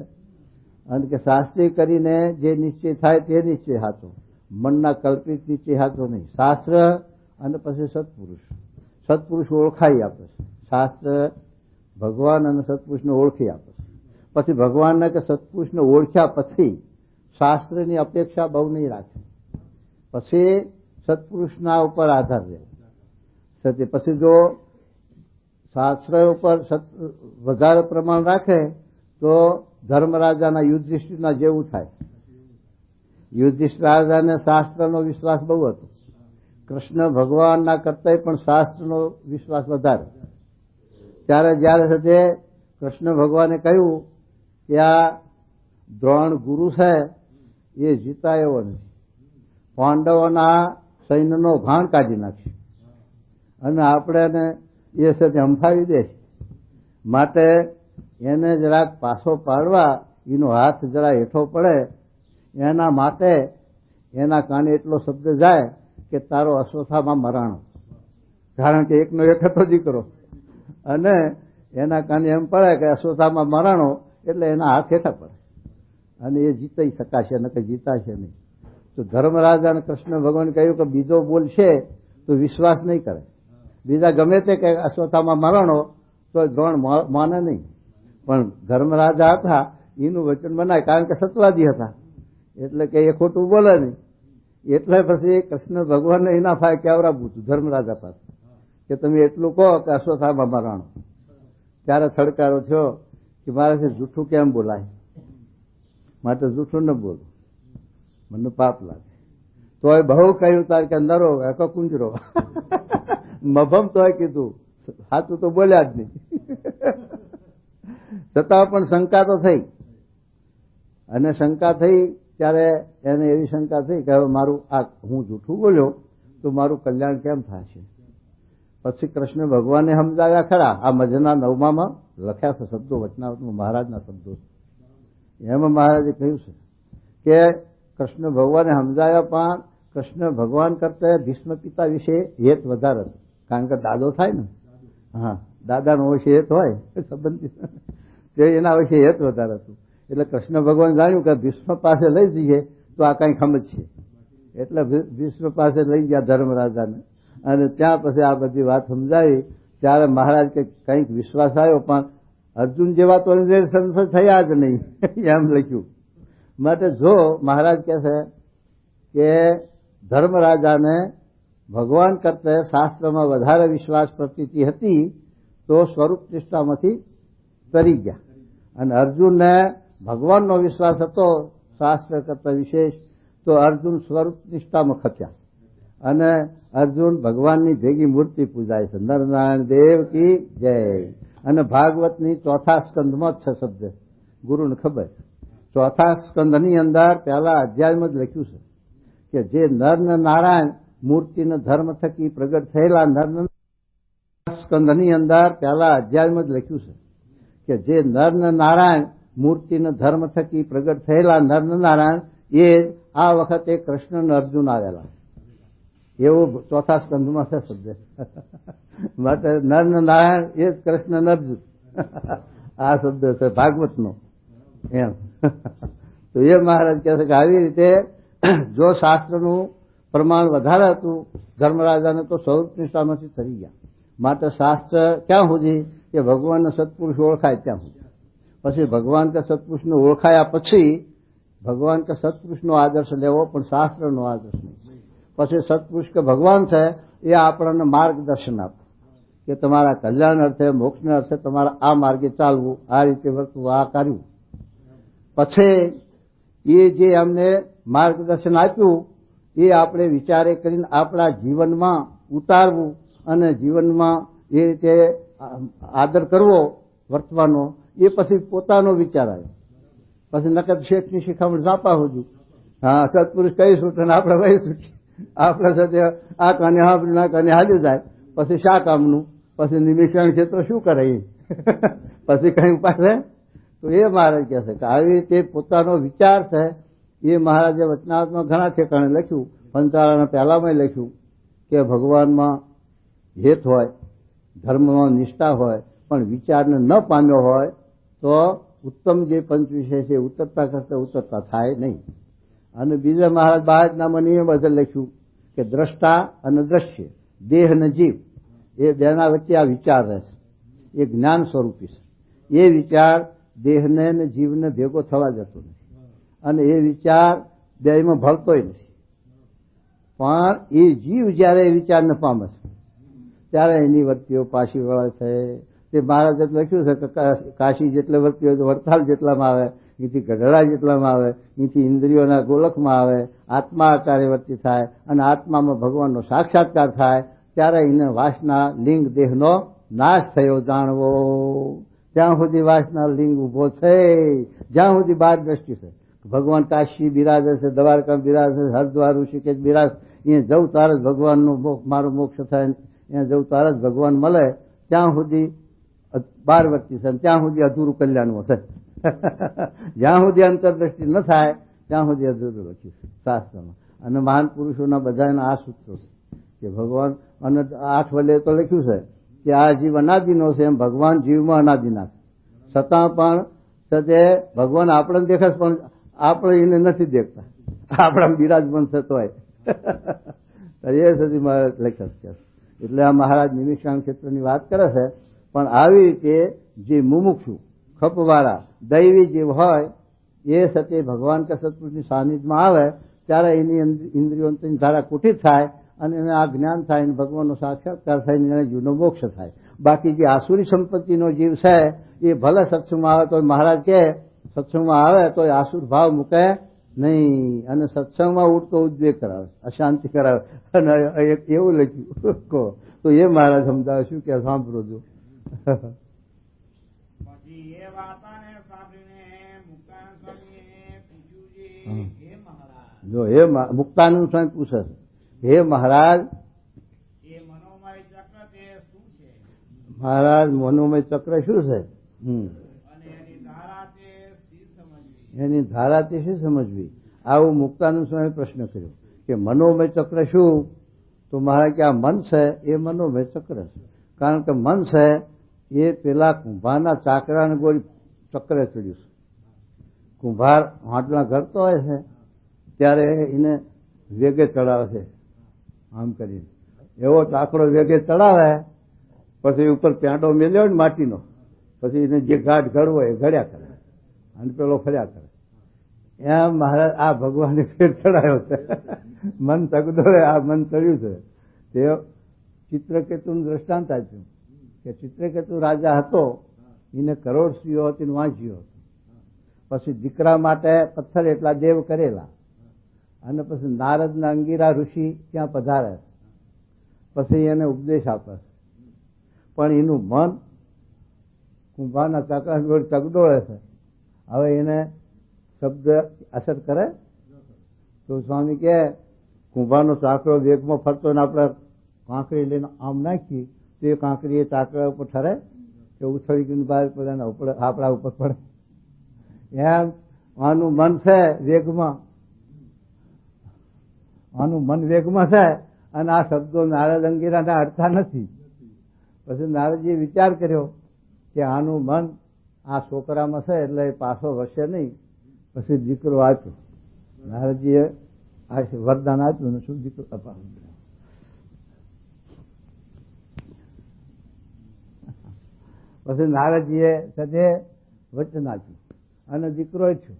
અને કે શાસ્ત્રે કરીને જે નિશ્ચય થાય તે નિશ્ચય સાચો, મનના કલ્પિત નિશ્ચય સાચો નહીં. શાસ્ત્ર અને પછી સત્પુરુષ, સત્પુરુષ ઓળખાઈ આપે છે. શાસ્ત્ર ભગવાન અને સત્પુરુષને ઓળખી આપે છે. પછી ભગવાનને કે સત્પુરુષને ઓળખ્યા પછી શાસ્ત્રની અપેક્ષા બહુ નહીં રાખે, પછી સત્પુરુષના ઉપર આધાર રહે. પછી જો શાસ્ત્ર ઉપર વધારે પ્રમાણ રાખે તો ધર્મરાજાના યુધિષ્ઠિરના જેવું થાય. યુધિષ્ઠિર રાજાને શાસ્ત્રનો વિશ્વાસ બહુ હતો, કૃષ્ણ ભગવાનના કરતા પણ શાસ્ત્રનો વિશ્વાસ વધારે. ત્યારે જયારે સાથે કૃષ્ણ ભગવાને કહ્યું કે આ દ્રોણ ગુરુ છે એ જીતા એવો નથી, પાંડવોના સૈન્યનો ઘાણ કાઢી નાખશે અને આપણે એ સાથે હંફાવી દે, માટે એને જરાક પાછો પાડવા, એનો હાથ જરા હેઠો પડે, એના માટે એના કાને એટલો શબ્દ જાય કે તારો અશ્વત્થામા મરાણો, કારણ કે એકનો એક હતો દીકરો, અને એના કાને એમ પડે કે અશ્વત્થામા મરાણો, એટલે એના હાથ હેઠા પડે અને એ જીતાઈ શકાશે, ન કે જીતાશે નહીં. તો ધર્મરાજાને કૃષ્ણ ભગવાન કહ્યું કે બીજો બોલશે તો વિશ્વાસ નહીં કરે, બીજા ગમે તે કે અશ્વત્થામા મરાણો તો દ્રોણ માને નહીં. પણ ધર્મરાજા હતા એનું વચન બનાય, કારણ કે સત્વાદી હતા, એટલે કે એ ખોટું બોલે નહીં. એટલે પછી કૃષ્ણ ભગવાનને એના ફાય કેવરાવું હતું ધર્મરાજા પાસે કે તમે એટલું કહો કે અશ્વત્થામા મરાણો. ત્યારે થડકારો થયો કે મારાથી જૂઠું કેમ બોલાય, માટે જૂઠું ન બોલું, મને પાપ લાગે. તોય બહુ કહ્યું તાર કે નરો એકો કુંજરો, મભમ તોય કીધું, સાચું તો બોલ્યા જ નહીં. છતાં પણ શંકા તો થઈ, અને શંકા થઈ ત્યારે એને એવી શંકા થઈ કે હવે મારું આ હું જૂઠું બોલ્યો તો મારું કલ્યાણ કેમ થશે. પછી કૃષ્ણ ભગવાને સમજાવ્યા ખરા, આ મજના 9માં લખ્યા છે શબ્દો, વચનાવતમાં મહારાજના શબ્દો. એમાં મહારાજે કહ્યું છે કે કૃષ્ણ ભગવાને સમજાવ્યા, પણ કૃષ્ણ ભગવાન કરતા ભીષ્મ પિતા વિશે હેત વધારે હતું, કારણ કે દાદો થાય ને, હા દાદાનો વિશે હેત હોય સંબંધી, તે એના વિશે હેત વધારે હતું. એટલે કૃષ્ણ ભગવાન જાણ્યું કે ભીષ્મ પાસે લઈ જઈએ તો આ કંઈ સમજ છે, એટલે ભીષ્મ પાસે લઈ ગયા ધર્મરાજાને, અને ત્યાં પછી આ બધી વાત સમજાવી. ત્યારે મહારાજ કે કંઈક વિશ્વાસ આવ્યો, પણ અર્જુન જેવા તો સંશય થયા જ નહીં, એમ લખ્યું. માટે જો મહારાજ કહે છે કે ધર્મરાજાને ભગવાન કરતા શાસ્ત્રમાં વધારે વિશ્વાસ પ્રતીતિ હતી તો સ્વરૂપ નિષ્ઠામાંથી તરી ગયા, અને અર્જુનને ભગવાનનો વિશ્વાસ હતો શાસ્ત્ર કરતા વિશેષ, તો અર્જુન સ્વરૂપ નિષ્ઠામાં ખપ્યા, અને અર્જુન ભગવાનની ભેગી મૂર્તિ પૂજાય છે. નરનારાયણ દેવ કી જય. અને ભાગવતની ચોથા સ્કંદમાં જ છે શબ્દ, ગુરુને ખબર. ચોથા સ્કંદની અંદર પહેલા અધ્યાયમાં જ લખ્યું છે કે જે નર ને નારાયણ મૂર્તિના ધર્મ થકી પ્રગટ થયેલા નર, સ્કંદની અંદર પહેલા અધ્યાયમાં જ લખ્યું છે કે જે નર ને નારાયણ મૂર્તિના ધર્મ થકી પ્રગટ થયેલા નર ને નારાયણ એ આ વખતે કૃષ્ણ અને અર્જુન આવેલા. એવું ચોથા સ્કંદમાં છે શબ્દ. માટે નર ને નારાયણ એ જ કૃષ્ણ નરજુ આ શબ્દ છે ભાગવતનો એમ. તો એ મહારાજ કહે છે કે આવી રીતે જો શાસ્ત્રનું પ્રમાણ વધારે હતું ધર્મરાજાને તો સ્વરૂપ નિષ્ઠામાંથી થરી ગયા. માટે શાસ્ત્ર ક્યાં સુધી કે ભગવાનનો સત્પુરુષ ઓળખાય ત્યાં સુધી. પછી ભગવાન કે સત્પુરુષને ઓળખાયા પછી ભગવાન કે સત્પુરુષનો આદર્શ લેવો, પણ શાસ્ત્રનો આદર્શ નહીં. પછી સત્પુરુષ કે ભગવાન છે એ આપણને માર્ગદર્શન આપે કે તમારા કલ્યાણ અર્થે મોક્ષના અર્થે તમારા આ માર્ગે ચાલવું, આ રીતે વર્તવું, આ કરવું. પછી એ જે અમને માર્ગદર્શન આપ્યું એ આપણે વિચારે કરીને આપણા જીવનમાં ઉતારવું અને જીવનમાં એ રીતે આદર કરવો વર્તવાનો. એ પછી પોતાનો વિચાર આવ્યો. પછી નકદ શેઠની શિખામણ ઝાપા સુધી હા સત્પુરુષ કઈ છૂટે ને આપણે વહી છૂટીએ. આપણે સાથે આ કાને હાંભળી ના કાને હાલી જાય. પછી શા કામનું? પછી નિમિષણ ક્ષેત્ર શું કરે એ પછી કઈ પાસે. તો એ મહારાજ કહે છે કે આવી રીતે પોતાનો વિચાર છે એ મહારાજે વચનાવતમાં ઘણા ઠેકાણે લખ્યું. પંચાળાના પહેલામાં લખ્યું કે ભગવાનમાં હેત હોય, ધર્મમાં નિષ્ઠા હોય, પણ વિચારને ન પામ્યો હોય તો ઉત્તમ જે પંચ વિષય છે ઉતરતા કરતા ઉતરતા થાય નહીં. અને બીજા મહારાજ બાળકનામાં નિયમ બધે લખ્યું કે દ્રષ્ટા અને દ્રશ્ય, દેહ અને જીવ એ બેના વચ્ચે આ વિચાર રહેશે. એ જ્ઞાન સ્વરૂપી છે. એ વિચાર દેહને અને જીવને ભેગો થવા જતો નથી અને એ વિચાર બેમાં ભળતોય નથી. પણ એ જીવ જયારે એ વિચારને પામે છે ત્યારે એની વર્તીઓ પાછી વળે છે. તે મહારાજે લખ્યું છે કે કાશી જેટલે વર્તીઓ વડતાલ જેટલામાં આવે, અહીંથી ગઢડા જેટલામાં આવે, અહીંથી ઇન્દ્રિયોના ગોલકમાં આવે, આત્મા આકારે વર્તી થાય અને આત્મામાં ભગવાનનો સાક્ષાત્કાર થાય ત્યારે એને વાસના લિંગ દેહનો નાશ થયો જાણવો. જ્યાં સુધી વાસના લિંગ ઉભો છે, જ્યાં સુધી બાર દ્રષ્ટિ છે ભગવાન કાશી બિરાજે છે, દ્વારકા બિરાજે છે, હરદ્વાર ઋષિકેશ બિરાજ, અહીંયા જવું તાર જ ભગવાનનો મારો મોક્ષ થાય, અહીંયા જવું તાર જ ભગવાન મળે ત્યાં સુધી બાર વર્તી છે, ત્યાં સુધી અધૂરું કલ્યાણમાં છે. જ્યાં સુધી અંતરદ્રષ્ટિ ન થાય ત્યાં સુધી અધૂરું લખ્યું છે શાસ્ત્રમાં. અને મહાન પુરુષોના બધાના આ સૂત્રો છે કે ભગવાન અને 8 વલે તો લખ્યું છે કે આ જીવ અનાદિનો છે એમ ભગવાન જીવમાં અનાદિના છે. છતાં પણ તે ભગવાન આપણને દેખાય પણ આપણે એને નથી દેખતા, આપણા બિરાજમાન થતો હોય એ સુધી મહારાજ લખ્યા છે. એટલે આ મહારાજ નિમિષાણ ક્ષેત્રની વાત કરે છે. પણ આવી રીતે જે મુમુક્ષુ ખપવાળા દૈવી જીવ હોય એ સતે ભગવાન કે સત્પુરુષની સાનિધ્યમાં આવે ત્યારે એની ઇન્દ્રિયોની ધારા કુઠિત થાય અને એને આ જ્ઞાન થાય અને ભગવાનનો સાક્ષાત્કાર થાય એને જીવનો મોક્ષ થાય. બાકી જે આસુરી સંપત્તિનો જીવ છે એ ભલે સત્સંગમાં આવે તો મહારાજ કે સત્સંગમાં આવે તો આસુર ભાવ મૂકે નહીં અને સત્સંગમાં ઉડતો ઉદ્વેગ કરાવે, અશાંતિ કરાવે. અને એવું લખ્યું કહો તો એ મહારાજ સમજાવે શું કે સાંભળો છો. પછી એ વાર્તાને સાંભળીને મુક્તાનંદ સ્વામીએ પૂછ્યું છે, હે મહારાજ. જો એ મુક્તાનંદ સ્વામી પૂછે છે હે મહારાજ એ મનોમય ચક્ર તે શું છે? મહારાજ મનોમય ચક્ર શું છે? અને એની ધારા તે શી સમજવી? એની ધારાથી શું સમજવી? આવું મુક્તાનંદ સ્વામી પ્રશ્ન કર્યો કે મનોમય ચક્ર શું? તો મહારાજ કે આ મન છે એ મનોમય ચક્ર છે. કારણ કે મન છે એ પેલા કુંભારના ચાકરાને ગોળી ચક્રે ચડ્યું છે. કુંભાર હાટલા ઘડતો હોય છે ત્યારે એને વેગે ચડાવે છે આમ કરીને. એવો ચાકડો વેગે ચડાવે પછી ઉપર પેંડો મેલ્યો ને માટીનો, પછી એને જે ગાઢ ઘડવો એ ઘડ્યા કરે અને પેલો ફર્યા કરે. એમ મહારાજ આ ભગવાને ફેર ચડાયો છે. મન તગડો આ મન ચડ્યું છે. તે ચિત્રકેતુનું દ્રષ્ટાંત આપ્યું કે ચિત્રકેતુ રાજા હતો, એને કરોડ સ્ત્રીઓ હતી ને વાંચ્યો હતો. પછી દીકરા માટે પથ્થર એટલા દેવ કરેલા અને પછી નારદના અંગીરા ઋષિ ત્યાં પધારે, પછી એને ઉપદેશ આપે. પણ એનું મન કુંભારના ચાકરા જોડે તગડોળે છે. હવે એને શબ્દ અસર કરે તો સ્વામી કે કુંભારનો ચાકરો વેગમાં ફરતો ને આપણે કાંકરી લઈને આમ નાખી તો એ કાંકરી એ ચાકરા ઉપર ઠરે કે ઉછળી ગયું બહાર પડે ને આપણા ઉપર પડે. એમ આનું મન છે વેગમાં, આનું મન વેગમાં છે અને આ શબ્દો નારદ અંગીરાના અડતા નથી. પછી નારદજીએ વિચાર કર્યો કે આનું મન આ છોકરામાં છે એટલે એ પાછો વસે નહીં. પછી દીકરો આપ્યો. નારદજીએ આ વરદાન આપ્યું ને શું દીકરો અપાવ્યો. પછી નારદજીએ સદે વચન આપ્યું અને દીકરો થયો.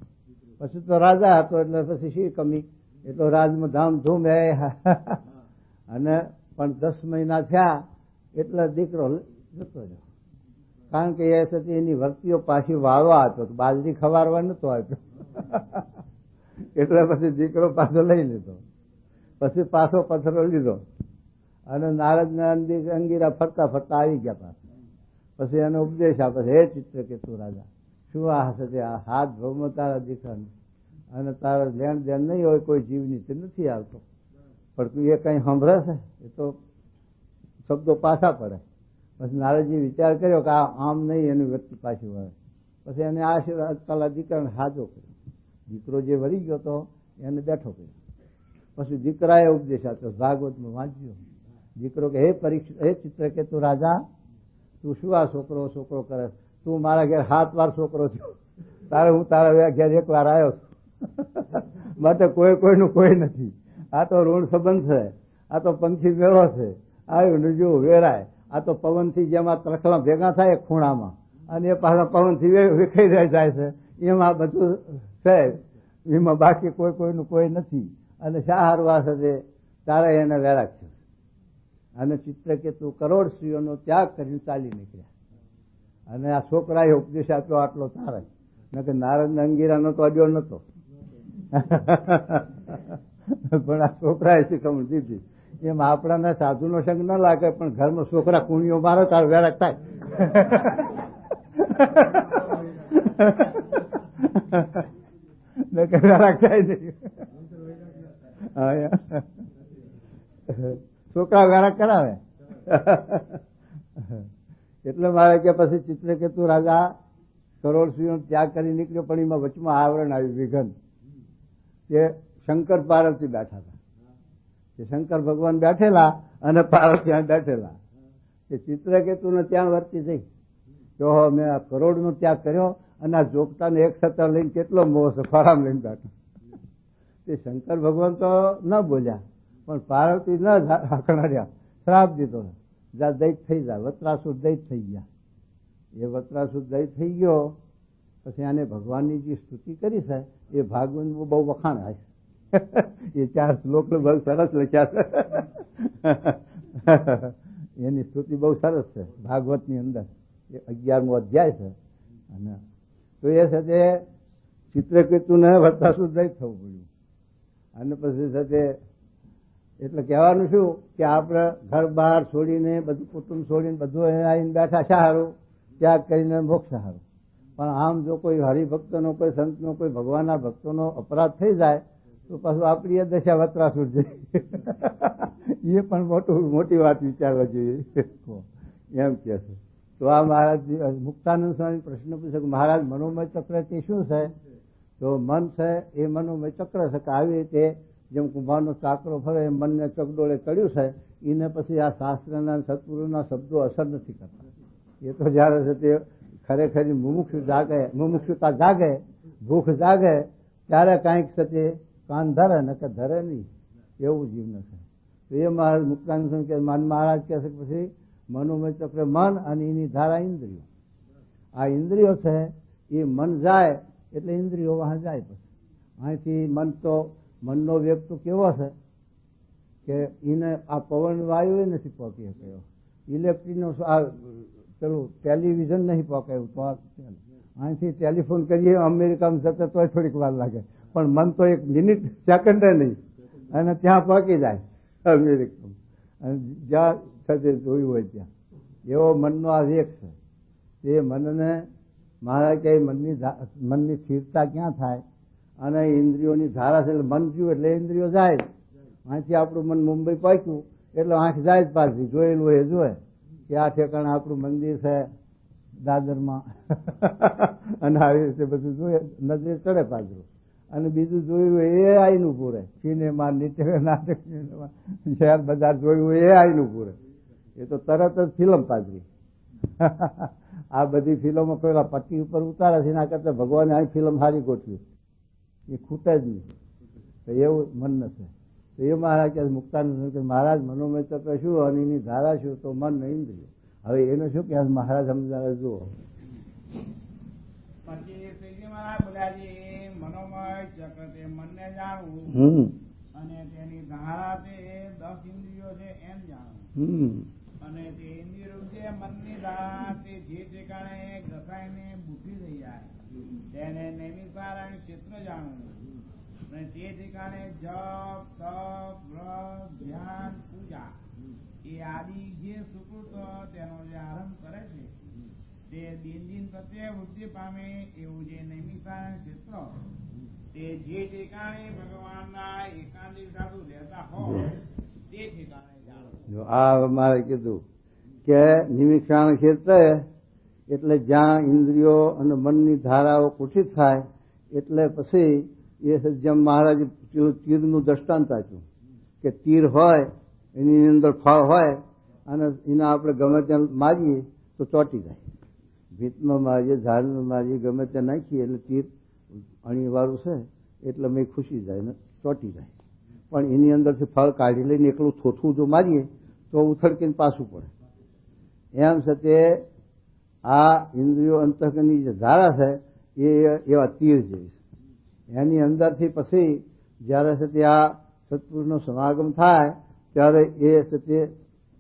પછી તો રાજા હતો એટલે પછી શી કમી, એટલો રાજમાં ધામધૂમ અને પણ 10 મહિના થયા એટલે દીકરો જતો રહ્યો. કારણ કે એ થતી એની વર્તીઓ પાછી વાળવા આપ્યો, બાજરી ખવારવા નતો આપ્યો. એટલે પછી દીકરો પાછો લઈ લીધો. પછી પાછો પથરો લીધો અને નારદના અંગીરા ફરતા ફરતા આવી ગયા પાછા. પછી એને ઉપદેશ આપે છે, હે ચિત્રકેતુ રાજા, શું આ હશે આ હાથ ભવમાં તારા દીકરાને અને તારા લેણ દેણ નહીં હોય કોઈ જીવની તે નથી આવતો, પણ તું એ કઈ સાંભળે છે એ તો શબ્દો પાછા પડે. પછી નારદજી વિચાર કર્યો કે આમ નહીં એની વ્યક્તિ પાછી વળે. પછી એને આશીર્વાદ પેલા દીકરાને હાજો કર્યો. દીકરો જે વળી ગયો હતો એને બેઠો કર્યો. પછી દીકરાએ ઉપદેશ આપ્યો, ભાગવતમાં વાંચ્યો. દીકરો કે હે ચિત્રકેતુ રાજા, તું શું આ છોકરો કરે? તું મારા ઘેર 7 વાર છોકરો થયો, તારે હું તારા ઘેર 1 વાર આવ્યો છું. માટે કોઈનું કોઈ નથી. આ તો ઋણ સંબંધ છે, આ તો પંખી મેળો છે, આવ્યું ને જો વેરાય. આ તો પવનથી જેમાં તરખલા ભેગા થાય ખૂણામાં અને એ પાછા પવનથી વિખાઈ જાય છે, એમાં બધું છે. એમાં બાકી કોઈનું કોઈ નથી. અને શા હારવા છે તારે એને વેરાક છે. અને ચિત્રકેતુ કરોડ સ્ત્રીઓનો ત્યાગ કરીને ચાલી નીકળ્યા. અને આ છોકરાએ ઉપદેશ આપ્યો આટલો તારે, કે નારદ અંગીરાનો તો અડ્યો નતો. પણ આ છોકરાએ શીખવણ દીધી. એમ આપણાને સાધુનો સંગ ન લાગે, પણ ઘરમાં છોકરા કુણીઓ મારો તાર વેરાક થાય. વેરાક થાય નહીં. છોકરા વેરાક કરાવે. એટલે મારે કે પછી ચિત્રકેતુ રાજા કરોડસિંહનો ત્યાગ કરી નીકળ્યો. પણ એમાં વચમાં આવરણ આવ્યું, વિઘન. કે શંકર પાર્વતી બેઠા હતા. કે શંકર ભગવાન બેઠેલા અને પાર્વતી બેઠેલા. કે ચિત્રકેતુને ત્યાં વર્તી જઈ તો મેં આ કરોડનો ત્યાગ કર્યો અને આ જોગતાને 1 સત્તર લઈને કેટલો મોહ છે, ફરામ લઈને બેઠો. તે શંકર ભગવાન તો ન બોલ્યા, પણ પાર્વતી ન હાકણાર્યા, શ્રાપ દીધો, જા દૈત થઈ જાય. વત્રાસુર દૈત થઈ ગયા. એ વત્રાસુર દૈત થઈ ગયો. પછી આને ભગવાનની જે સ્તુતિ કરી છે એ ભાગવત બહુ વખાણાય છે. એ 4 શ્લોક બહુ સરસ લખ્યા છે. એની સ્તુતિ બહુ સરસ છે ભાગવતની અંદર. એ 11મો અધ્યાય છે. અને તો એ સાથે ચિત્રકેતુને વત્રાસુર દૈત થવું પડ્યું. અને પછી સાથે એટલે કહેવાનું શું કે આપણે ઘર બહાર છોડીને બધું કુટુંબ છોડીને બધું આવીને બેઠા સારું, ત્યાગ કરીને મોક્ષ સારું. પણ આમ જો કોઈ હરિભક્તનો, કોઈ સંતનો, કોઈ ભગવાનના ભક્તોનો અપરાધ થઈ જાય તો પાછું આપણી એ દશા વત્રાસુર જાય. એ પણ મોટી વાત વિચારવા જોઈએ એમ કે છે. તો આ મહારાજ મુક્તાનંદ સ્વામી પ્રશ્ન પૂછે કે મહારાજ મનોમય ચક્ર તે શું છે? તો મન છે એ મનોમય ચક્ર છે. કે આવી રીતે જેમ કુંભારનો ચાકરો ફરે એમ મનને ચકડોળે ચડ્યું છે. એને પછી આ શાસ્ત્રના સત્પુરુષના શબ્દો અસર નથી કરતા. એ તો જયારે છે તે ખરેખર મુમુક્ષુતા જાગે, ભૂખ જાગે ત્યારે કાંઈક છે તે કાન ધરે ને કે ધરે નહીં, એવું જીવન છે. તો એ મહારાજ મુક્તાનંદ સ્વામી કે મહારાજ કહે છે પછી મનોમય ચક્ર મન અને એની ધારા ઇન્દ્રિયો. આ ઇન્દ્રિયો છે એ મન જાય એટલે ઇન્દ્રિયો વહાં જાય. પછી અહીંથી મનનો વેગ તો કેવો છે કે એને આ પવન વાયુ એ નથી પહોંચી શક્યો. ઇલેક્ટ્રિકનો પેલું ટેલિવિઝન નહીં પહોંચાયું તો અહીંથી ટેલિફોન કરીએ અમેરિકામાં જતા તોય થોડીક વાર લાગે, પણ મન તો 1 મિનિટ સેકન્ડે નહીં અને ત્યાં પહોંચી જાય અમેરિકામાં. અને જ્યાં થશે જોયું હોય ત્યાં એવો મનનો આ વેગ છે. એ મનને મહારાજ કે મનની સ્થિરતા ક્યાં થાય અને ઇન્દ્રિયોની ધારા છે. એટલે મન થયું એટલે ઇન્દ્રિયો જાય. અહીંથી આપણું મન મુંબઈ પહોંચ્યું એટલે આંખ જાય જ પાછી, જોયેલું હોય એ જોયે કે આ ઠેકાણે આપણું મંદિર છે દાદરમાં અને આવી રીતે બધું જોઈએ, નજરે ચડે પાછું. અને બીજું જોયું એ આઈનું પૂરે. સિનેમા, નાટક, શેર બજાર જોયું એ આઈનું પૂરે. એ તો તરત જ ફિલ્મ પાદરી. આ બધી ફિલ્મો પેલા પટ્ટી ઉપર ઉતારે છે, એના કરતા ભગવાને આ ફિલ્મ સારી ગોઠવી, એ ખૂટે જ નહીં. તો એવું મન નથી. તો એ મહારાજ કે મુક્તાનંદ કે મહારાજ મનોમય તત્વ શું અને એની ધારા શું? તો મન ને ઇન્દ્રિયો. હવે એનું શું કે મહારાજ સમજાવે જુઓ. પછી શ્રીજી મહારાજ બોલ્યા છે મનોમય ચક્ર તે મનને જાણવું અને તેની ધારા તે 10 ઇન્દ્રિયો છે એમ જાણવું. અને તે ઇન્દ્રિયો છે મનની ધારા તે જે ઠેકાણે ઘસાઈને બુદ્ધિ થઈ જાય તેને નૈમિષારણ્ય ક્ષેત્ર જાણવું. અને તે ઠેકાણે જપ તપ વ્રત ધ્યાન પૂજા એ આદિ જે સુકૃત તેનો જે આરંભ કરે છે તે દિન દિન પ્રત્યે વૃદ્ધિ પામે એવું જે નૈમિષારણ્ય ક્ષેત્ર તે જે ઠેકાણે ભગવાનના એકાંતિક સાધુ રહેતા હોય તે ઠેકાણે જાણો. આ મારે કીધું કે નિમિષાણ ક્ષેત્ર એટલે જ્યાં ઇન્દ્રિયો અને મનની ધારાઓ કુઠિત થાય એટલે પછી એ જેમ મહારાજે તીરનું દ્રષ્ટાંત આપ્યું કે તીર હોય એની અંદર ફળ હોય અને એના આપણે ગમે ત્યાં મારીએ તો ચોંટી જાય. ભીતમાં મારીએ, ઝાડમાં મારીએ, ગમે ત્યાં નાખીએ એટલે તીર અણીવાળું છે એટલે મેં ખુશી જાય ને ચોંટી જાય. પણ એની અંદરથી ફળ કાઢી લઈને એકલું થોથું જો મારીએ તો ઉથડકીને પાછું પડે. એમ છે તે આ ઇન્દ્રિયો અંતઃકરની જે ધારા છે એ એવા તીર જેવી છે. એની અંદરથી પછી જ્યારે છે તે આ સત્પુરુષનો સમાગમ થાય ત્યારે એ છે તે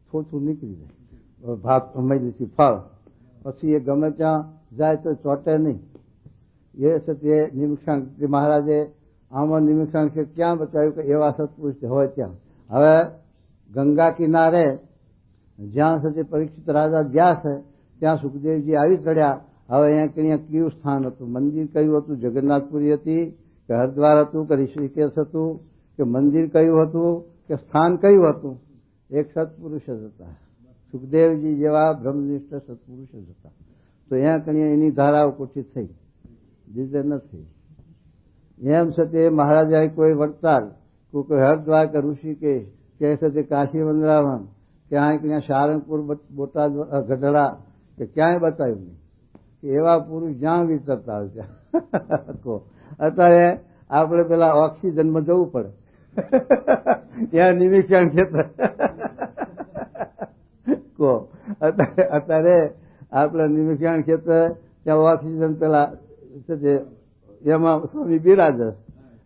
થોથું નીકળી જાય ભાગ સમજથી ફળ. પછી એ ગમે ત્યાં જાય તો ચોટે નહીં. એ છે તે નિમિષાંક મહારાજે આમાં નિમિષાંક ક્યાં બતાવ્યું કે એવા સત્પુરુષ હોય ત્યાં. હવે ગંગા કિનારે જ્યાં સુધી પરીક્ષિત રાજા ગયા છે ત્યાં સુખદેવજી આવી ચડ્યા. હવે અહીંયા કયું સ્થાન હતું? મંદિર કયું હતું? જગન્નાથપુરી હતી કે હરિદ્વાર હતું કે ઋષિકેશ હતું કે મંદિર કયું હતું કે સ્થાન કયું હતું? એક સત્પુરુષ જ હતા. સુખદેવજી જેવા બ્રહ્મનિષ્ઠ સત્પુરુષ જ હતા. તો અહીંયા કણી એની ધારાઓ કુઠિત થઈ, બીજે નથી. એમ છે તે મહારાજાએ કોઈ વડતાલ કોઈ હરિદ્વાર કે ઋષિકેશ કે છે તે કાશી વંદરાવન ક્યાંય સારંગપુર બોટાદ ગઢડા કે ક્યાંય બતાવ્યું નહીં કે એવા પુરુષ જ્યાં વિચરતા હોય ત્યાં. અત્યારે આપણે પેલા ઓક્સિજનમાં જવું પડે ત્યાં નિમિષાણ ક્ષેત્ર કહો. અત્યારે આપણે નિમિષાણ ક્ષેત્ર ત્યાં ઓક્સિજન પેલા એમાં સ્વામી બિરાજે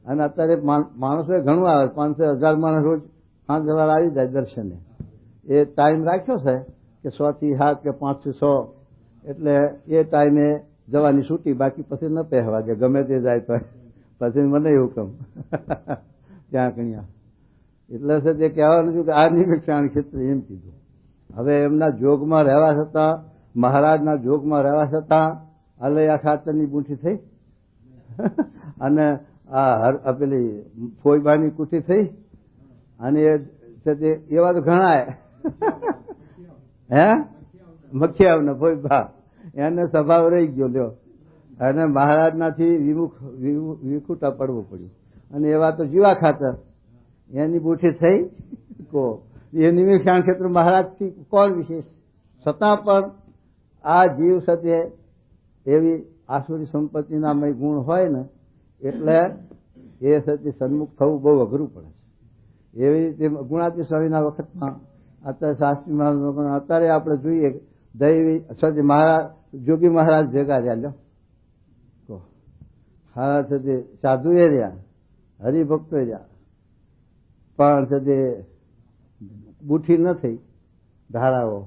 અને અત્યારે માણસો ઘણું આવે, 500,000 માણસ રોજ 5 આવી જાય દર્શને. એ ટાઈમ રાખ્યો છે કે 100 થી 7 કે 5 થી 100 એટલે એ ટાઈમે જવાની છૂટી, બાકી પછી ન પહેવા દે ગમે તે જાય તો. પછી મને હુકમ ત્યાં કણ્યા. એટલે છે તે કહેવાનું છું કે આ નિમિષાણ ક્ષેત્ર એમ કીધું. હવે એમના જોગમાં રહેવા છતાં, મહારાજના જોગમાં રહેવા છતાં અલૈયા ખાતરની બૂંઠી થઈ અને આ પેલી ફોઈબાની કુઠી થઈ અને એવા તો ઘણા હે મખિયાવ ને ફોઈબા એને સ્વભાવ રહી ગયો લ્યો અને મહારાજનાથી વિખૂટા પડવું પડ્યું. અને એવા તો જીવા ખાતર એની બૂઠી થઈ કો. એ નિમિષાણ ક્ષેત્ર મહારાજથી કોણ વિશેષ? છતાં પણ આ જીવ સાથે એવી આસુરી સંપત્તિના મય ગુણ હોય ને એટલે એ સતી સન્મુખ થવું બહુ અઘરું પડે છે. એવી રીતે ગુણાતી સ્વામીના વખતમાં અત્યારે શાસ્ત્રી મહારાજ અત્યારે આપણે જોઈએ દૈવી સતી મહારાજ જોગી મહારાજ ભેગા રહ્યા લો. હા સતી સાધુ એ રહ્યા, હરિભક્તો રહ્યા, પણ સતી બુઠી ન થઈ ધારાઓ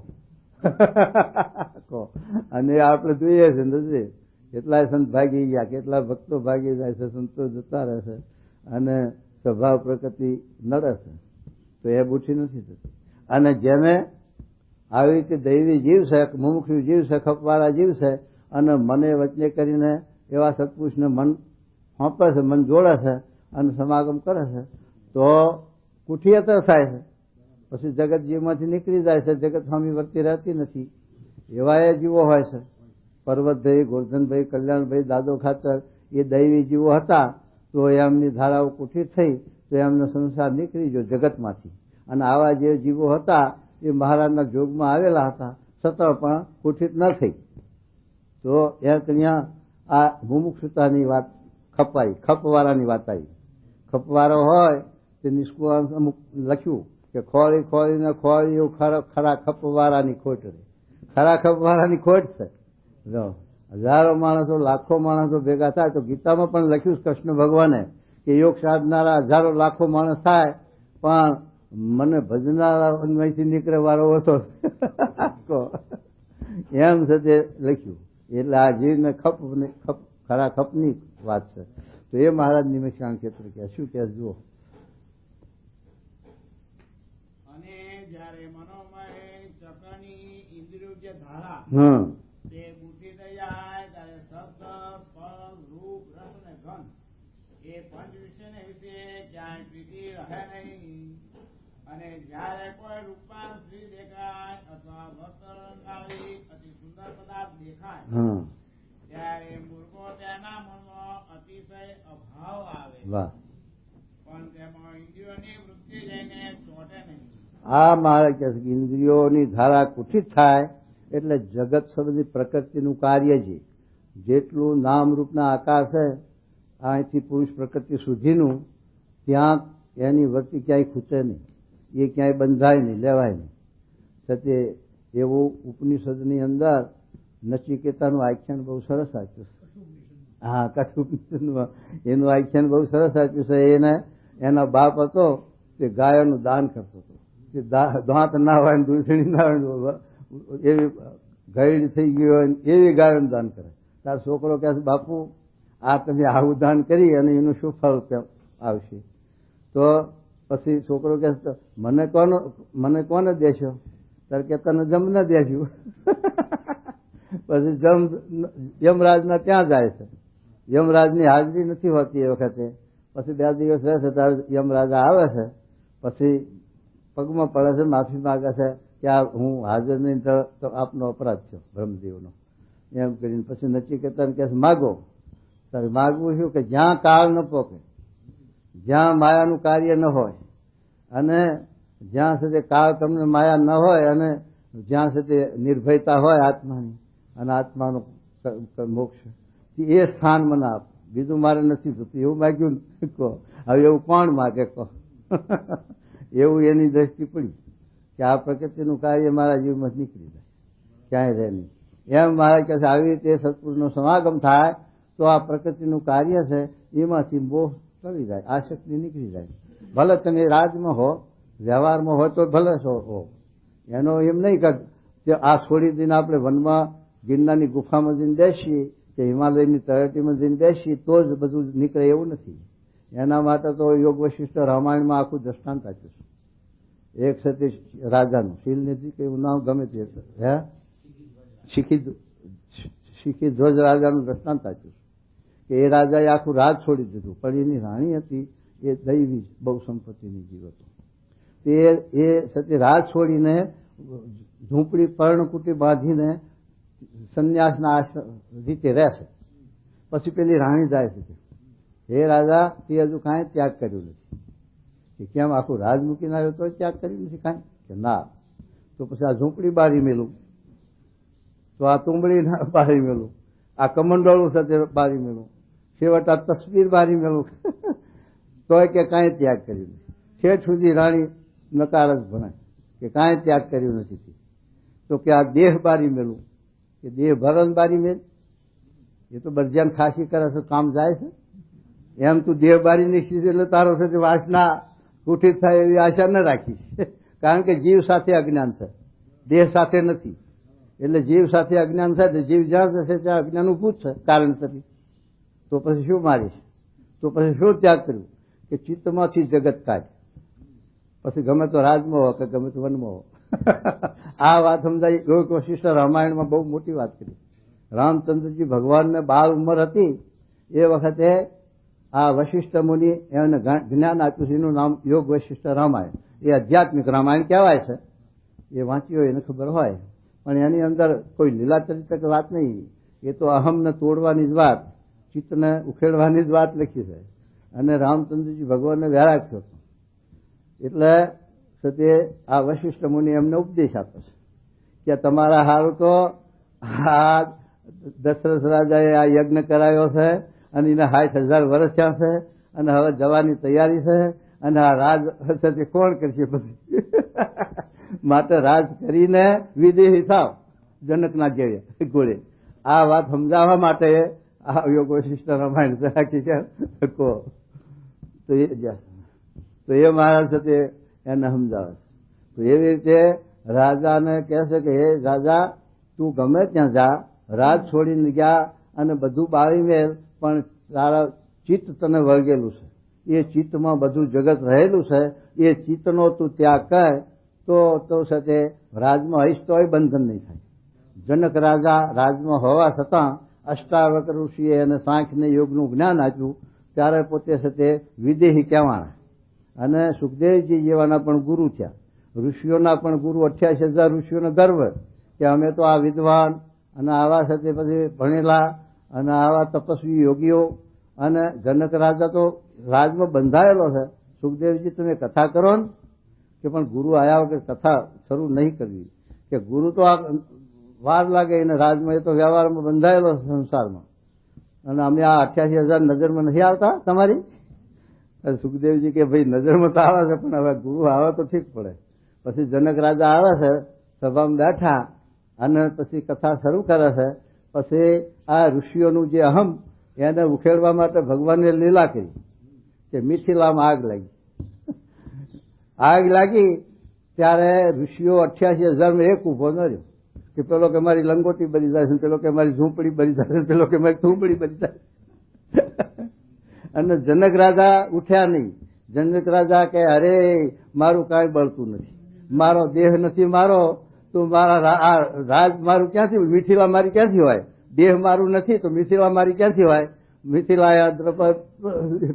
અને આપણે જોઈએ છે નથી કેટલાય સંત ભાગી ગયા, કેટલા ભક્તો ભાગી જાય છે, સંતો જતા રહેશે અને સ્વભાવ પ્રકૃતિ નડે છે તો એ બુઠી નથી થતી. અને જેને આવી રીતે દૈવી જીવ છે, મુમુક્ષુ જીવ છે, ખપવાળા જીવ છે અને મને વચને કરીને એવા સત્પુરુષને મન સોંપે છે, મન જોડે છે અને સમાગમ કરે છે તો કુઠિયતર થાય છે. પછી જગત જીવમાંથી નીકળી જાય છે, જગત સ્વામી વર્તી રહેતી નથી. એવા એ જીવો હોય છે. પર્વતભાઈ, ગોરધનભાઈ, કલ્યાણભાઈ, દાદો ખાતર એ દૈવી જીવો હતા તો એમની ધારાઓ કુઠિત થઈ તો એમનો સંસાર નીકળી ગયો જગતમાંથી. અને આવા જે જીવો હતા એ મહારાજના જોગમાં આવેલા હતા, છતાં પણ કુઠિત ન થઈ. તો એ ત્યાં આ મુમુક્ષુતાની વાત ખપાઈ, ખપવાળાની વાત આવી. ખપવાળો હોય તે નિષ્કુળ અમુક લખ્યું કે ખોળી ખોળીને ખોળ્યું ખરા ખપવાળાની ખોટ રહે. ખરા ખપવાળાની ખોટ છે. હજારો માણસો, લાખો માણસો ભેગા થાય તો ગીતામાં પણ લખ્યું કૃષ્ણ ભગવાને કે યોગ સાધનારા હજારો લાખો માણસ થાય પણ મને ભજનારાથી નીકળે વાળો ઓછો. એમ છે તે લખ્યું. એટલે આ જીવને ખરા ખપની વાત છે. તો એ મહારાજ નિમિષાણ ક્ષેત્ર કે શું કે જુઓ. અને જ્યારે મનોમય ચક્રની ઇન્દ્રિયો જે ધારા તે બુદ્ધિ થઈ જાય ત્યારે શબ્દ, સ્પર્શ, રૂપ, રસ અને ગંધ એ પંચ વિષયને વિશે ક્યાંય પ્રીતિ રહે નહીં. અને જ્યારે કોઈ રૂપાન સ્ત્રી દેખાય અથવા વસ્ત્રંગાળી અતિ સુંદર પદાર્થ દેખાય ત્યારે મૂર્ખો તેના મનમાં અતિશય અભાવ આવે, પણ તેમાં ઇન્દ્રિયોની વૃત્તિ જઈને ચોટે નહીં. આ મારે કે ઇન્દ્રિયોની ધારા કુઠિત થાય એટલે જગત સંબંધી પ્રકૃતિનું કાર્ય છે. જેટલું નામ રૂપના આકાર છે અહીંથી પુરુષ પ્રકૃતિ સુધીનું, ત્યાં એની વૃત્તિ ક્યાંય ખૂટે નહીં, એ ક્યાંય બંધાય નહીં, લેવાય નહીં. છતે એવું ઉપનિષદની અંદર નચિકેતાનું આખ્યાન બહુ સરસ આપ્યું છે. હા, કઠોપનિષદનું એનું આખ્યાન બહુ સરસ આપ્યું છે. એને એનો બાપ હતો તે ગાયોનું દાન કરતો હતો. તે દાંત ના હોય, દૂધણી ના હોય, એવી ગઈડ થઈ ગઈ હોય એવી ગાયોનું દાન કરે. તાર છોકરો કહે છે બાપુ આ તમે આવું દાન કરી અને એનું શું ફળ આવશે? તો પછી છોકરો કહે મને કોને દેશો? ત્યારે કે તને જમ ન દેશું. પછી જમ યમરાજના ત્યાં જાય છે. યમરાજની હાજરી નથી હોતી એ વખતે. પછી 2 દિવસ રહે છે ત્યારે યમરાજા આવે છે. પછી પગમાં પડે છે, માફી માગે છે કે આ હું હાજર નહીં તો આપનો અપરાધ થયો બ્રહ્મદેવનો, એમ કરીને પછી નચિકેતાને કહે છે માગો. ત્યારે માગવું શું કે જ્યાં કાળ ન પોકે, જ્યાં માયાનું કાર્ય ન હોય, અને જ્યાં સુધી કાળ તમને માયા ન હોય, અને જ્યાં સુધી નિર્ભયતા હોય આત્માની, અને આત્માનો મોક્ષ, એ સ્થાન મને આપ. બીજું મારે નથી થતું. એવું માગ્યું કહો. હવે એવું કોણ માગે કહો? એવું એની દ્રષ્ટિ પડી કે આ પ્રકૃતિનું કાર્ય મારા જીવમાં નીકળી જાય, ક્યાંય રહે નહીં. એમ મારા કહે છે આવી રીતે સત્પુરુષનો સમાગમ થાય તો આ પ્રકૃતિનું કાર્ય છે એમાંથી મોહ ટળી જાય, આસક્તિ નીકળી જાય. ભલે તમે રાજમાં હો, વ્યવહારમાં હોય તો ભલે હો, એનો એમ નહીં કે આ છોડી દઈને આપણે વનમાં ગિરનારની ગુફામાં જઈને બેસીએ કે હિમાલયની તળેટીમાં જઈને બેસીએ તો જ બધું નીકળે એવું નથી. એના માટે તો યોગ વશિષ્ઠ રામાયણમાં આખું દ્રષ્ટાંત આપ્યું છે. એક સતી રાજાનું શીલનિધિ કે એવું નામ ગમે તે હે શીખી ધ્વજ રાજાનું દ્રષ્ટાંત આપ્યું છે કે એ રાજાએ આખું રાજ છોડી દીધું, પણ એની રાણી હતી એ દૈવી બહુ સંપત્તિની જીવ હતો. તે એ સતી રાજ છોડીને ઝૂંપડી પર્ણકુટી બાંધીને સંન્યાસના રીતે રહેશે. પછી પેલી રાણી જાય છે હે રાજા તે હજુ કાંઈ ત્યાગ કર્યું નથી. કે કેમ આખું રાજ મૂકીને આવ્યો તો ત્યાગ કર્યું નથી કાંઈ? કે ના. તો પછી આ ઝૂંપડી બારી મેલું, તો આ તુંબડી બારી મેલું, આ કમંડોળું સાથે બારી મેલું, છેવટ આ તસવીર બારી મેલું, તોય કે કાંઈ ત્યાગ કર્યું નથી. છેઠ સુધી રાણી નકાર જ ભણાય કે કાંઈ ત્યાગ કર્યું નથી. તો કે આ દેહ બારી મેલું, કે દેહ ભરણ બારી મેલ, એ તો બરજાન ખાસી કરે છે, કામ જાય છે. એમ તું દેહ બારી નીકળી એટલે તારો સાથે વાસના કુઠિત થાય એવી આશા ન રાખીશ. કારણ કે જીવ સાથે અજ્ઞાન છે, દેહ સાથે નથી. એટલે જીવ સાથે અજ્ઞાન છે, જીવ જ્યાં જશે ત્યાં અજ્ઞાન ઊભું જ છે કારણ તરીકે. તો પછી શું મારીશ? તો પછી શું ત્યાગ કર્યું? કે ચિત્તમાંથી જગત કાઢ. પછી ગમે તો રાજમાં હો કે ગમે તો વનમાં હો. આ વાત સમજાય. યોગ વશિષ્ઠ રામાયણમાં બહુ મોટી વાત કરી. રામચંદ્રજી ભગવાનને 12 ઉંમર હતી એ વખતે આ વશિષ્ઠ મુનિ એને જ્ઞાન આપ્યું છે. એનું નામ યોગ વશિષ્ઠ રામાયણ. એ આધ્યાત્મિક રામાયણ કહેવાય છે. એ વાંચ્યું હોય એને ખબર હોય, પણ એની અંદર કોઈ લીલા ચરિત્ર વાત નહીં. એ તો અહમને તોડવાની જ વાત, ચિત્તને ઉખેડવાની જ વાત લખી છે. અને રામચંદ્રજી ભગવાનને વૈરાગ થયો હતો. એટલે તે આ વશિષ્ઠ મુનિ એમને ઉપદેશ આપે છે કે તમારા હારું તો આ દશરથ રાજાએ આ યજ્ઞ કરાયો છે અને એને 60,000 વર્ષ થયા છે અને હવે જવાની તૈયારી છે અને આ રાજ તે કોણ કરશે પછી માટે રાજ કરીને વિદેહી થાવ જનકના જેવી ગોળે. આ વાત સમજાવવા માટે આ યોગ વશિષ્ઠ રામાયણ રાખી છે કહો તો એ મહારાજ છે તે એને સમજાવે છે. તો એવી રીતે રાજાને કહે છે કે હે રાજા તું ગમે ત્યાં જા, રાજ છોડીને ગયા અને બધું બાળી મેલ, પણ તારા ચિત્ત તને વળગેલું છે. એ ચિત્તમાં બધું જગત રહેલું છે. એ ચિત્તનો તું ત્યાગ કર તો છે તે રાજમાં હઈશ તોય બંધન નહીં થાય. જનક રાજા રાજમાં હોવા છતાં અષ્ટાવક્ર ઋષિએ અને સાંખ્યને યોગનું જ્ઞાન આપ્યું ત્યારે પોતે છે તે વિદેહી કહેવાના અને સુખદેવજી જેવાના પણ ગુરુ થયા. ઋષિઓના પણ ગુરુ 88,000 ઋષિઓનો ગર્વ કે અમે તો આ વિદ્વાન અને આવા છે તે પછી ભણેલા અને આવા તપસ્વી યોગીઓ. અને જનક રાજા તો રાજમાં બંધાયેલો છે. સુખદેવજી તમે કથા કરો ને કે પણ ગુરુ આવ્યા વગર કથા શરૂ નહીં કરવી, કે ગુરુ તો આ વાર લાગે એને રાજમાં, એ તો વ્યવહારમાં બંધાયેલો સંસારમાં. અને અમે આ 88,000 નજરમાં નથી આવતા તમારી? સુખદેવજી કે ભાઈ નજરમાં તો આવે છે પણ હવે ગુરુ આવે તો ઠીક પડે. પછી જનક રાજા આવે છે, સભામાં બેઠા અને પછી કથા શરૂ કરે છે. પછી આ ઋષિઓનું જે અહમ એને ઉખેડવા માટે ભગવાનને લીલા કરી કે મિથિલામાં આગ લાગી. આગ લાગી ત્યારે ઋષિઓ 88,000 એક ઉભો ન રહ્યો કે પેલો કે મારી લંગોટી બની જાય છે, પેલો કે મારી ઝૂંપડી બની જાય છે, પેલો કે મારી ઝૂંપડી બની જાય. અને જનક રાજા ઉઠ્યા નહીં. જનક રાજા કે અરે મારું કાંઈ બળતું નથી, મારો દેહ નથી મારો, તો મારા રાજ મારું ક્યાંથી, મિથિલા મારી ક્યાંથી હોય? દેહ મારું નથી તો મિથિલા મારી ક્યાંથી હોય? મિથિલાયા દ્રપદ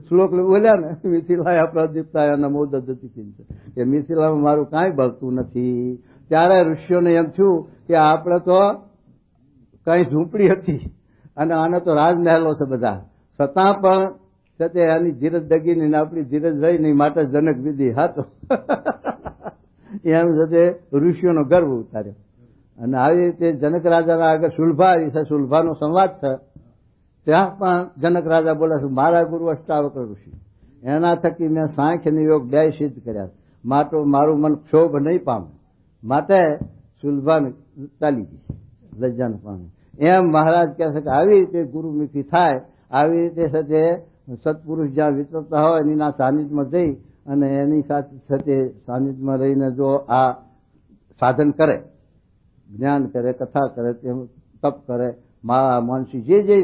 શ્લોક બોલ્યા ને, મિથિલાયા પ્રદીપ્તાયા નમો દધતિ ચિંત, કે મિથિલામાં મારું કાંઈ બળતું નથી. ત્યારે ઋષિઓને એમ થયું કે આપણે તો કઈ ઝૂંપડી હતી અને આને તો રાજમહેલો છે બધા, છતાં પણ છતે આની ધીરજ દગી નહીં, આપણી ધીરજ રહી નહીં, માટે જનક વિધિ હાથો એમ છતે ઋષિઓનો ગર્વ ઉતાર્યો. અને આવી રીતે જનક રાજાના આગળ સુલભા આવી છે, સુલભાનો સંવાદ છે. ત્યાં પણ જનક રાજા બોલે છે મારા ગુરુ અષ્ટાવક્ર ઋષિ, એના થકી મેં સાંખ્ય અને યોગ 2 સિદ્ધ કર્યા, માટે મારું મન ક્ષોભ નહીં પામે, માટે સુલભાને ચાલી ગઈ લજ્જાને પામે. એમ મહારાજ કહે છે કે આવી રીતે ગુરુમુખી થાય, આવી રીતે છે સત્પુરુષ જ્યાં વિચરતા હોય એના સાનિધ્યમાં જઈ અને એની સાથે સાનિધ્યમાં રહીને જો આ સાધન કરે, જ્ઞાન કરે, કથા કરે, તપ કરે, માનસી જે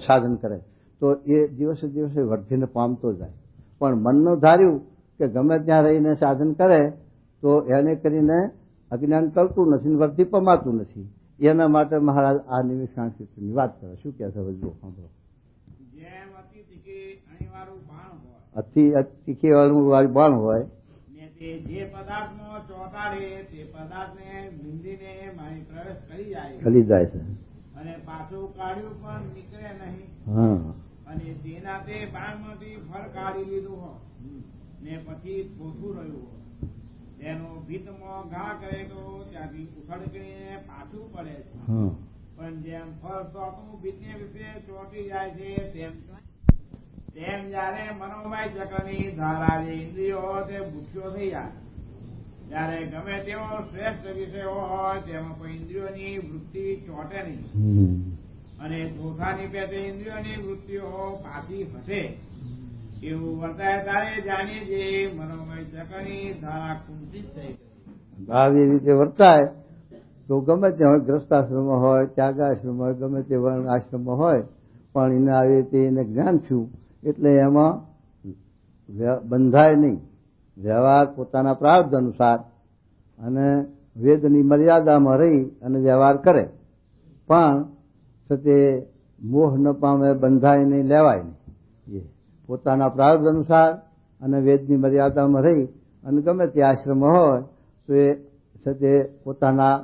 સાધન કરે તો એ દિવસે દિવસે વર્ધીને પામતો જાય. પણ મનનું ધાર્યું કે ગમે ત્યાં રહીને સાધન કરે તો એને કરીને અજ્ઞાન ટળતું નથી, વર્ધી પમાતું નથી. એના માટે મહારાજ આ નિમિષાણ ક્ષેત્રની વાત કરે. શું કહે છે વજુ સાંભળો. જેમ અતિ તીખી અણીવાળું બાણ હોય, અતિ તીખી વાળું બાણ હોય ને તે જે પદાર્થમાં ચોંટાડે તે પદાર્થને બિંદીને મારી પ્રવેશ કરી જાય છે અને પાછું કાઢ્યું પણ નીકળે નહીં. હા, અને તેના તે બાણમાંથી ફળ કાઢી લીધું હોય ને પછી થોથું રહ્યું હોય, તેનો ભીતમાં ઘા કરે તો ત્યાંથી ઉખડકીને પાછું પડે છે. પણ જેમ ફળ ચોટું ભીતને વિશે ચોંટી જાય છે તેમ જયારે મનોમય ચક્રની ધારા જે ઇન્દ્રિયો તે ભૂખ્યો થઈ જાય, ત્યારે ગમે તેવો શ્રેષ્ઠ વિષય હોય તેમાં કોઈ ઇન્દ્રિયોની વૃત્તિ ચોટે નહીં અને ચોથાની પેટે ઇન્દ્રિયોની વૃત્તિઓ પાછી હશે. એવું વર્તાય ત્યારે જાણીએ જે મનોમય ચક્રની ધારા કુંઠિત થઈ ગઈ. આવી રીતે વર્તાય તો ગમે તે હોય, ગ્રસ્તાશ્રમમાં હોય, ત્યાગાશ્રમ હોય, ગમે તે વર્ણ આશ્રમમાં હોય, પણ એને આવી રીતે એને જ્ઞાન થયું એટલે એમાં બંધાય નહીં. વ્યવહાર પોતાના પ્રારબ્ધ અનુસાર અને વેદની મર્યાદામાં રહી અને વ્યવહાર કરે, પણ તે મોહ ન પામે, બંધાય નહીં, લેવાય નહીં. એ પોતાના પ્રારબ્ધ અનુસાર અને વેદની મર્યાદામાં રહી અને ગમે તે આશ્રમ હોય તો એ તે પોતાના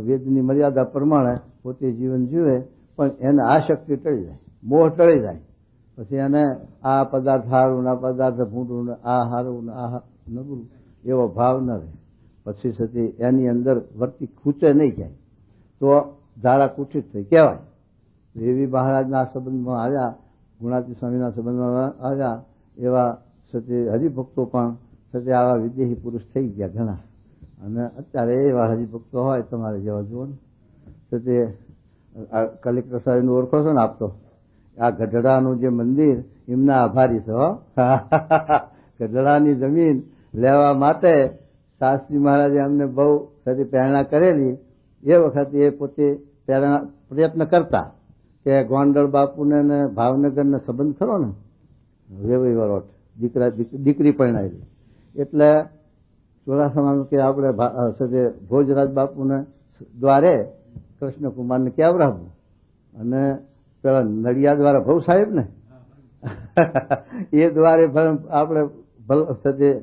વેદની મર્યાદા પ્રમાણે પોતે જીવન જીવે, પણ એને આસક્તિ ટળી જાય, મોહ ટળી જાય. પછી એને આ પદાર્થ સારું ને આ પદાર્થ ભૂંડું ને આ સારું ને આ નબળું એવો ભાવ ન રહે. પછી સતી એની અંદર વર્તી ખૂચે નહીં જાય તો ધારા કુઠિત થઈ કહેવાય. એવી મહારાજના સંબંધમાં આવ્યા, ગુણાતી સ્વામીના સંબંધમાં આવ્યા એવા સતી હરિભક્તો પણ સતી આવા વિદેહી પુરુષ થઈ ગયા ઘણા. અને અત્યારે એવા હરિભક્તો હોય તમારે જેવા જુઓ ને. સતી કલેક્ટર સાહેબનું ઓળખો છો ને આપતો, આ ગઢડાનું જે મંદિર એમના આભારી છે. ગઢડાની જમીન લેવા માટે શાસ્ત્રી મહારાજે અમને બહુ સતી પ્રેરણા કરેલી. એ વખતે એ પોતે પ્રયત્ન કરતા કે ગોંડલ બાપુને ને ભાવનગરનો સંબંધ ખરો ને, વેવઈવરોટ દીકરી પરણાયેલી એટલે ચોરાસામાં કે આપણે ભોજરાજ બાપુને દ્વારે કૃષ્ણકુમારને કેવરાવું અને પેલા નડિયા દ્વારા ભવ સાહેબ ને એ દ્વારે આપણે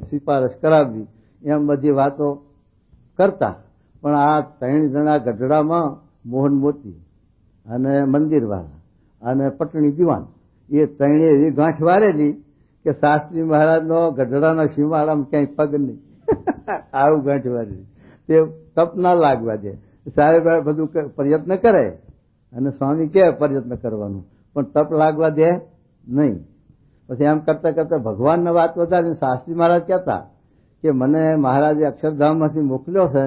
સિફારશ કરાવવી એમ બધી વાતો કરતા. પણ આ 3 જણા ગઢડામાં મોહન મોતી અને મંદિરવાળા અને પટણી દિવાન એ 3 એવી ગાંઠ વારેલી કે શાસ્ત્રી મહારાજનો ગઢડાના સીમાડામાં ક્યાંય પગ નહીં. આવું ગાંઠ વારેલી. તે તપ ના લાગવા દે. સાહેબ બધું પ્રયત્ન કરે અને સ્વામી કે પ્રયત્ન કરવાનું પણ તપ લાગવા દે નહીં. પછી એમ કરતા કરતા ભગવાનને વાત વધારી શાસ્ત્રી મહારાજ કહેતા કે મને મહારાજે અક્ષરધામમાંથી મોકલ્યો છે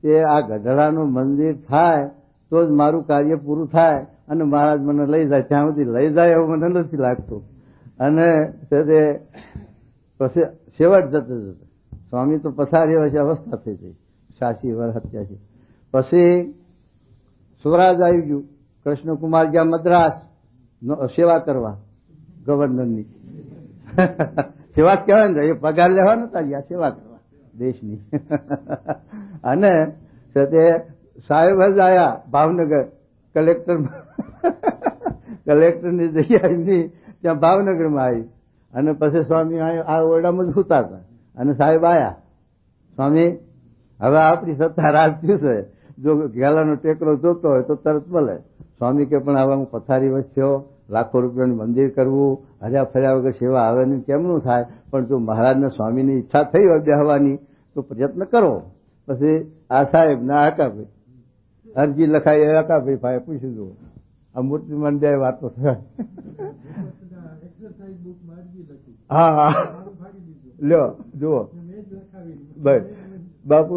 તે આ ગઢડાનું મંદિર થાય તો જ મારું કાર્ય પૂરું થાય અને મહારાજ મને લઈ જાય. ત્યાં સુધી લઈ જાય એવું મને નથી લાગતું. અને પછી છેવટ જતો જતો સ્વામી તો પથારી હોય છે, અવસ્થા થઈ ગઈ 86 વર્ષ 87. પછી સ્વરાજ આવી ગયું. કૃષ્ણકુમાર ગયા મદ્રાસ સેવા કરવા ગવર્નરની. સેવા જ કહેવાય ને, એ પગાર લેવા નતા ગયા, સેવા કરવા દેશની. અને તે સાહેબ જ આવ્યા ભાવનગર કલેક્ટરની જગ્યા એમની ત્યાં ભાવનગરમાં આવી. અને પછી સ્વામી આ ઓરડામાં જ સુતા હતા અને સાહેબ આવ્યા. સ્વામી હવે આપણી સત્તા રાજ થયું છે, જો ગેલાનો ટેકરો જોતો હોય તો તરત મળે. સ્વામી કે પણ હવે હું પથારી વચ્ચેયો, લાખો રૂપિયાનું મંદિર કરવું, હર્યા ફર્યા વગર સેવા આવે નહીં કેમનું થાય? પણ જો મહારાજને સ્વામીની ઈચ્છા થઈ હોય બેહવાની તો પ્રયત્ન કરો. પછી આ સાહેબ ના આકાભાઈ અરજી લખાઈ આકાભાઈ ભાઈ પૂછી જુઓ. આ મૂર્તિમાન બે વાતો થાય. હા હા લ્યો જુઓ બસ બાપુ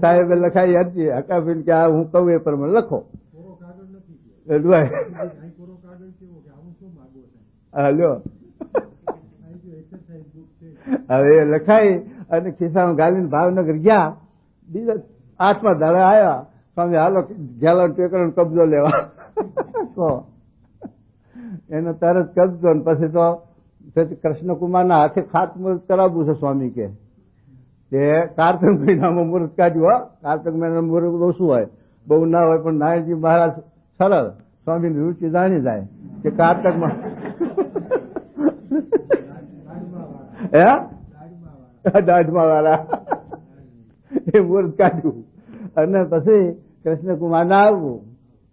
સાહેબે લખાઈ અરજી હકાભાઈ કે આ હું કહું એ પ્રમાણે લખો. લ્યો હવે લખાઈ અને ખિસ્સામાં ગાલીને ભાવનગર ગયા. બીજા 8મા દાડા આવ્યા. સ્વામી હાલો ગેલો ટેકરો કબજો લેવા. એનો તરત કબજો. પછી તો કૃષ્ણકુમારના હાથે ખાતમુહૂર્ત કરાવવું છે. સ્વામી કે તે કાર્તક મહિનામાં મુહૂર્ત કાઢ્યું. કાર્તક મહિનામાં મુહૂર્ત ઓછું હોય, બહુ ના હોય, પણ નારાયણજી મહારાજ સરળ સ્વામીની રૂચિ જાણી જાય કે કાર્તકમાં દાઢમાં વાળા એ મુહૂર્ત કાઢ્યું. અને પછી કૃષ્ણકુમાર ના આવવું.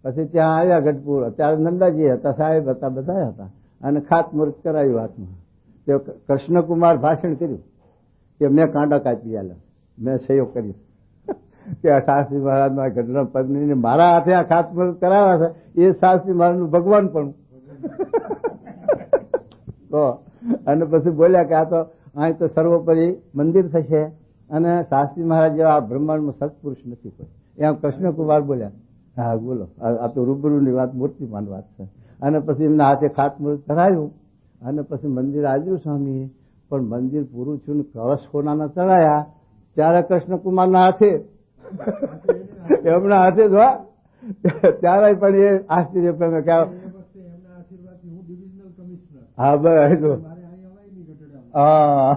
પછી ત્યાં આવ્યા ગઢપુર. અત્યારે નંદાજી હતા, સાહેબ હતા, બધા હતા. અને ખાતમુહૂર્ત કરાયું હાથમાં. તે કૃષ્ણકુમાર ભાષણ કર્યું કે મેં કાંડા કાપી આલ્યા, મેં સહયોગ કર્યો કે આ શાસ્ત્રી મહારાજના ગઢડા પત્નીને મારા હાથે આ ખાતમુહૂર્ત કરાવ્યા છે. એ શાસ્ત્રી મહારાજનું ભગવાન પણ. તો અને પછી બોલ્યા કે આ તો અહીં તો સર્વોપરી મંદિર થશે અને શાસ્ત્રી મહારાજ જેવા આ બ્રહ્માંડમાં સત્પુરુષ નથી કોઈ. એમ કૃષ્ણકુમાર બોલ્યા. હા બોલો, આ તો રૂબરૂની વાત, મૂર્તિમાન વાત છે. અને પછી એમના હાથે ખાતમુહૂર્ત કરાયું અને પછી મંદિર આવ્યું સ્વામી. પણ મંદિર પૂરું થયું ને કળશ સોનાના ચડાયા ત્યારે કૃષ્ણકુમારના હાથે એમના હાથે જ ત્યારે પણ એ આશ્ચર્ય પામે કે હા બસ હા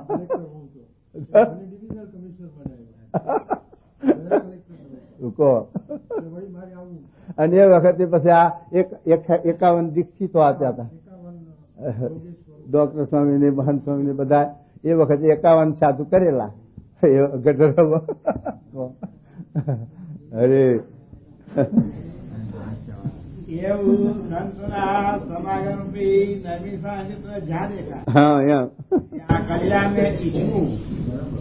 અને એ વખતે પછી આ 51 દીક્ષિતો આપ્યા હતા. ડોક્ટર સ્વામી ને મહંત સ્વામી ને બધા એ વખતે 51 સાધુ કરેલા ગઢડામાં. અરે એવું સંતોના સમાગમરૂપી નૈમિષારણ્ય ક્ષેત્ર જ્યાં દેખાય હા એમ ત્યાં કલ્યાણને ઈચ્છવું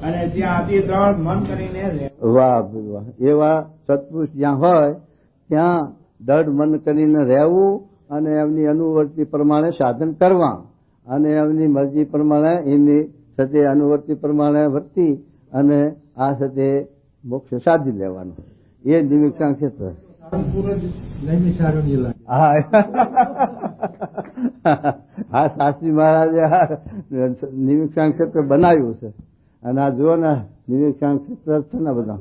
અને ત્યાં અતિ દ્રઢ મન કરીને રહેવું. વાહ ભાઈ વાહ. એવા સત્પુરુષ જ્યાં હોય ત્યાં દઢ મન કરીને રહેવું અને એમની અનુવર્તી પ્રમાણે સાધન કરવા અને એમની મરજી પ્રમાણે એમની સાથે અનુવર્તી પ્રમાણે વર્તી અને આ સાથે મોક્ષ સાધી લેવાનું. એ નિમિક્ષાણ ક્ષેત્ર. હા હા શાસ્ત્રી મહારાજે નિમિક્ષાણ ક્ષેત્ર બનાવ્યું છે અને આ જુઓ ને નિમિક્ષાણ ક્ષેત્ર છે ને બધા